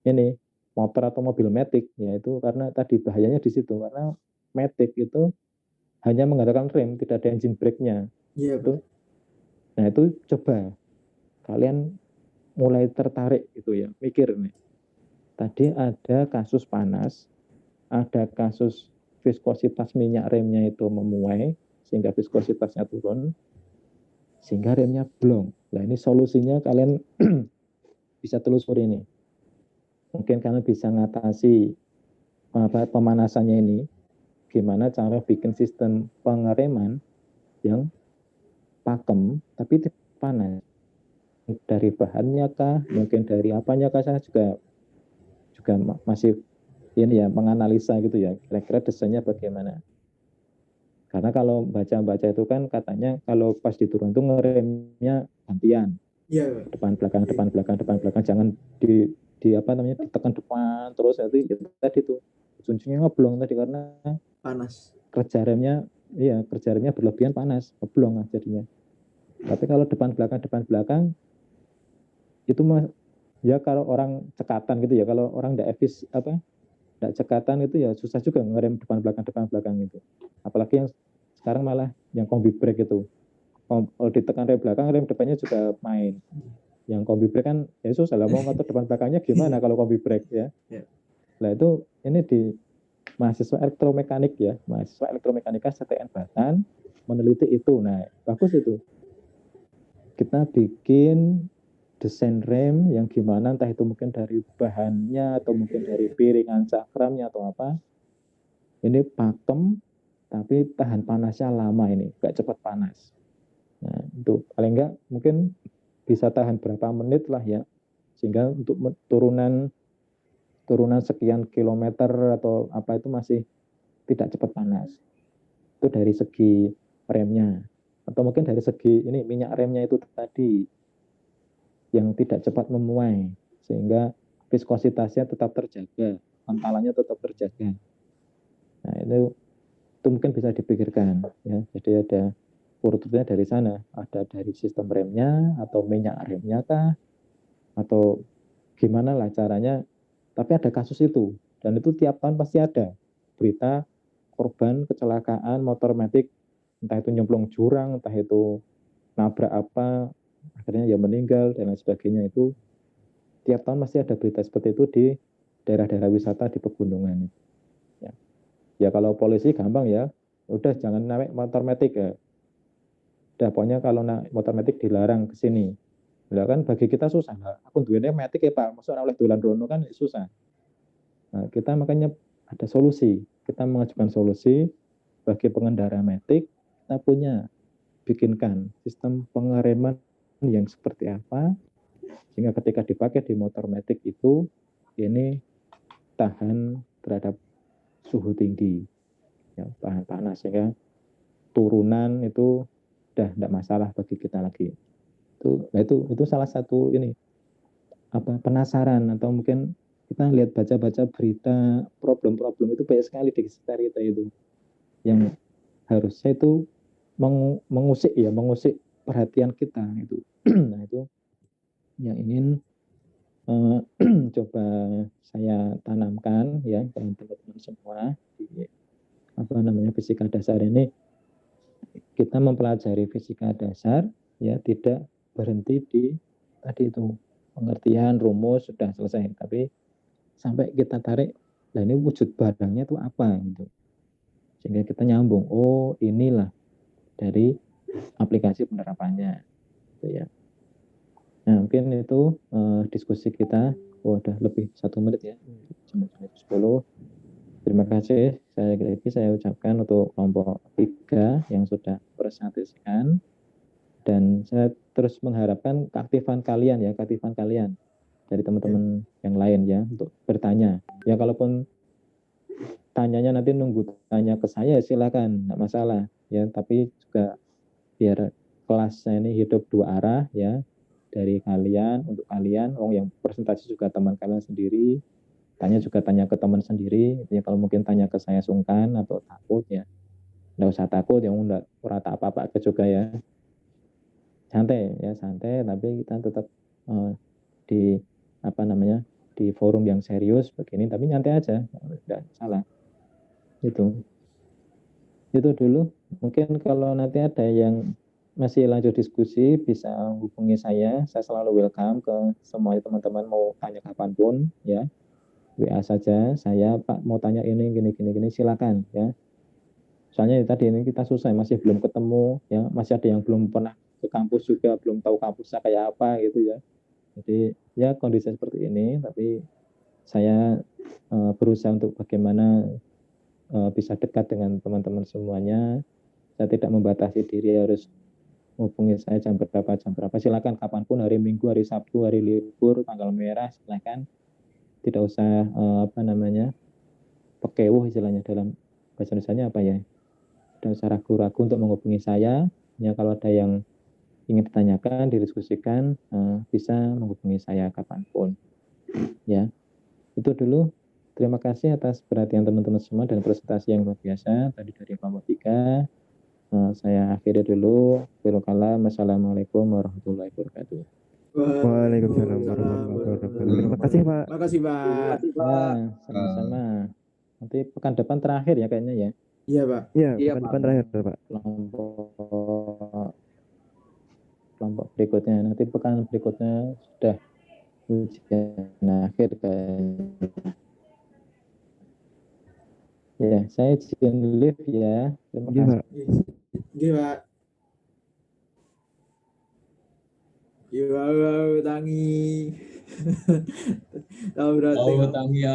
ini motor atau mobil matic, yaitu karena tadi bahayanya di situ, karena matic itu hanya mengandalkan rem, tidak ada engine brake-nya. Iya, itu. Nah, itu coba kalian mulai tertarik gitu ya, mikir nih. Tadi ada kasus panas, ada kasus viskositas minyak remnya itu memuai sehingga viskositasnya turun, sehingga remnya blong. Nah, ini solusinya kalian bisa telusuri ini. Mungkin kalian bisa ngatasi pemanasannya ini, gimana cara bikin sistem pengereman yang pakem tapi panas. Dari bahannya kah, mungkin dari apanya kah, saya juga masih ini ya menganalisa gitu ya, kira-kira desainnya bagaimana. Karena kalau baca-baca itu kan katanya kalau pas diturun itu ngeremnya gantian. Iya. Depan belakang, jangan ditekan depan terus, itu tadi tuh ujungnya ngeblong tadi karena panas. Kerja remnya berlebihan, panas, ngeblong jadinya. Tapi kalau depan belakang itu ya kalau orang cekatan gitu ya, kalau orang enggak cekatan itu ya susah juga ngerem depan belakang itu. Apalagi yang sekarang malah yang kombi brake itu. Kalau ditekan rem belakang, rem depannya juga main. Yang kombi brake kan ya susah lah, mau ngatur depan belakangnya gimana kalau kombi brake ya. Nah itu ini di mahasiswa elektromekanika STN Batan meneliti itu. Nah, bagus itu. Kita bikin desain rem yang gimana, entah itu mungkin dari bahannya atau mungkin dari piringan cakramnya atau apa. Ini pakem tapi tahan panasnya lama, ini gak cepat panas. Nah, itu paling enggak mungkin bisa tahan berapa menit lah ya, sehingga untuk turunan sekian kilometer atau apa itu masih tidak cepat panas. Itu dari segi remnya, atau mungkin dari segi ini minyak remnya itu tadi yang tidak cepat memuai, sehingga viskositasnya tetap terjaga, kentalannya tetap terjaga. Nah, itu mungkin bisa dipikirkan ya. Jadi ada urutnya dari sana, ada dari sistem remnya atau minyak remnya kah, atau gimana lah caranya. Tapi ada kasus itu, dan itu tiap tahun pasti ada berita korban kecelakaan motor matic, entah itu nyemplung jurang, entah itu nabrak apa, akhirnya ya meninggal dan lain sebagainya. Itu tiap tahun masih ada berita seperti itu di daerah-daerah wisata di pegunungan. Ya kalau polisi gampang ya, udah jangan naik motor matic ya. Udah pokoknya kalau naik motor matic dilarang ke sini. Lah kan bagi kita susah. Nah, aku duwene matic ya Pak, maksudnya oleh dolan rono kan susah. Nah, kita makanya ada solusi. Kita mengajukan solusi bagi pengendara matic, kita bikinkan sistem pengereman yang seperti apa, sehingga ketika dipakai di motor matic itu ini tahan terhadap suhu tinggi, ya, tahan panas, sehingga turunan itu udah tidak masalah bagi kita lagi. Itu Itu salah satu ini penasaran, atau mungkin kita lihat baca-baca berita problem-problem itu banyak sekali di sekitar kita itu yang harusnya itu mengusik perhatian kita itu. Nah itu yang ingin coba saya tanamkan ya teman-teman semua di fisika dasar ini. Kita mempelajari fisika dasar ya tidak berhenti di tadi itu pengertian rumus sudah selesai, tapi sampai kita tarik, nah ini wujud barangnya itu apa gitu, sehingga kita nyambung, oh inilah dari aplikasi penerapannya gitu ya. Nah mungkin itu diskusi kita udah lebih 1 menit ya, jam 10. Terima kasih saya ucapkan untuk kelompok 3 yang sudah presentasikan, dan saya terus mengharapkan keaktifan kalian dari teman-teman yang lain ya untuk bertanya. Ya kalaupun tanyanya nanti nunggu tanya ke saya silakan, enggak masalah ya, tapi juga biar kelasnya ini hidup 2 arah ya, dari kalian untuk kalian, yang presentasi juga teman kalian sendiri, tanya ke teman sendiri ya. Kalau mungkin tanya ke saya sungkan atau takut ya enggak usah takut, yang enggak rata apa-apa ke juga ya. Santai, tapi kita tetap di di forum yang serius begini, tapi nyantai aja, enggak salah. Itu dulu. Mungkin kalau nanti ada yang masih lanjut diskusi bisa hubungi saya selalu welcome ke semua teman-teman, mau tanya kapanpun ya, WA saja saya, Pak mau tanya ini gini silakan ya. Soalnya tadi ini kita susah, masih belum ketemu ya, masih ada yang belum pernah ke kampus juga, belum tahu kampusnya kayak apa gitu ya. Jadi ya kondisi seperti ini, tapi saya berusaha untuk bagaimana bisa dekat dengan teman-teman semuanya. Saya tidak membatasi diri harus hubungi saya jam berapa, silakan kapanpun, hari Minggu, hari Sabtu, hari libur, tanggal merah, silakan. Tidak usah pekewuh istilahnya, dalam bahasa Indonesianya apa ya, tidak usah ragu-ragu untuk menghubungi saya ya. Kalau ada yang ingin ditanyakan, didiskusikan, bisa menghubungi saya kapanpun ya. Itu dulu. Terima kasih atas perhatian teman-teman semua dan presentasi yang luar biasa tadi dari kelompok 3. Saya akhiri dulu. Wassalamualaikum warahmatullahi wabarakatuh. Waalaikumsalam warahmatullahi wabarakatuh. Terima kasih Pak. Terima kasih Pak. Ya, sama-sama. Nanti pekan depan terakhir ya kayaknya ya. Iya Pak. Iya, pekan depan terakhir Pak. Kelompok berikutnya, nanti pekan berikutnya sudah ujian akhir kayaknya. Ya, saya izin live ya. Terima kasih. Iya Pak. Yo tangi. Tahu berarti. Tangi.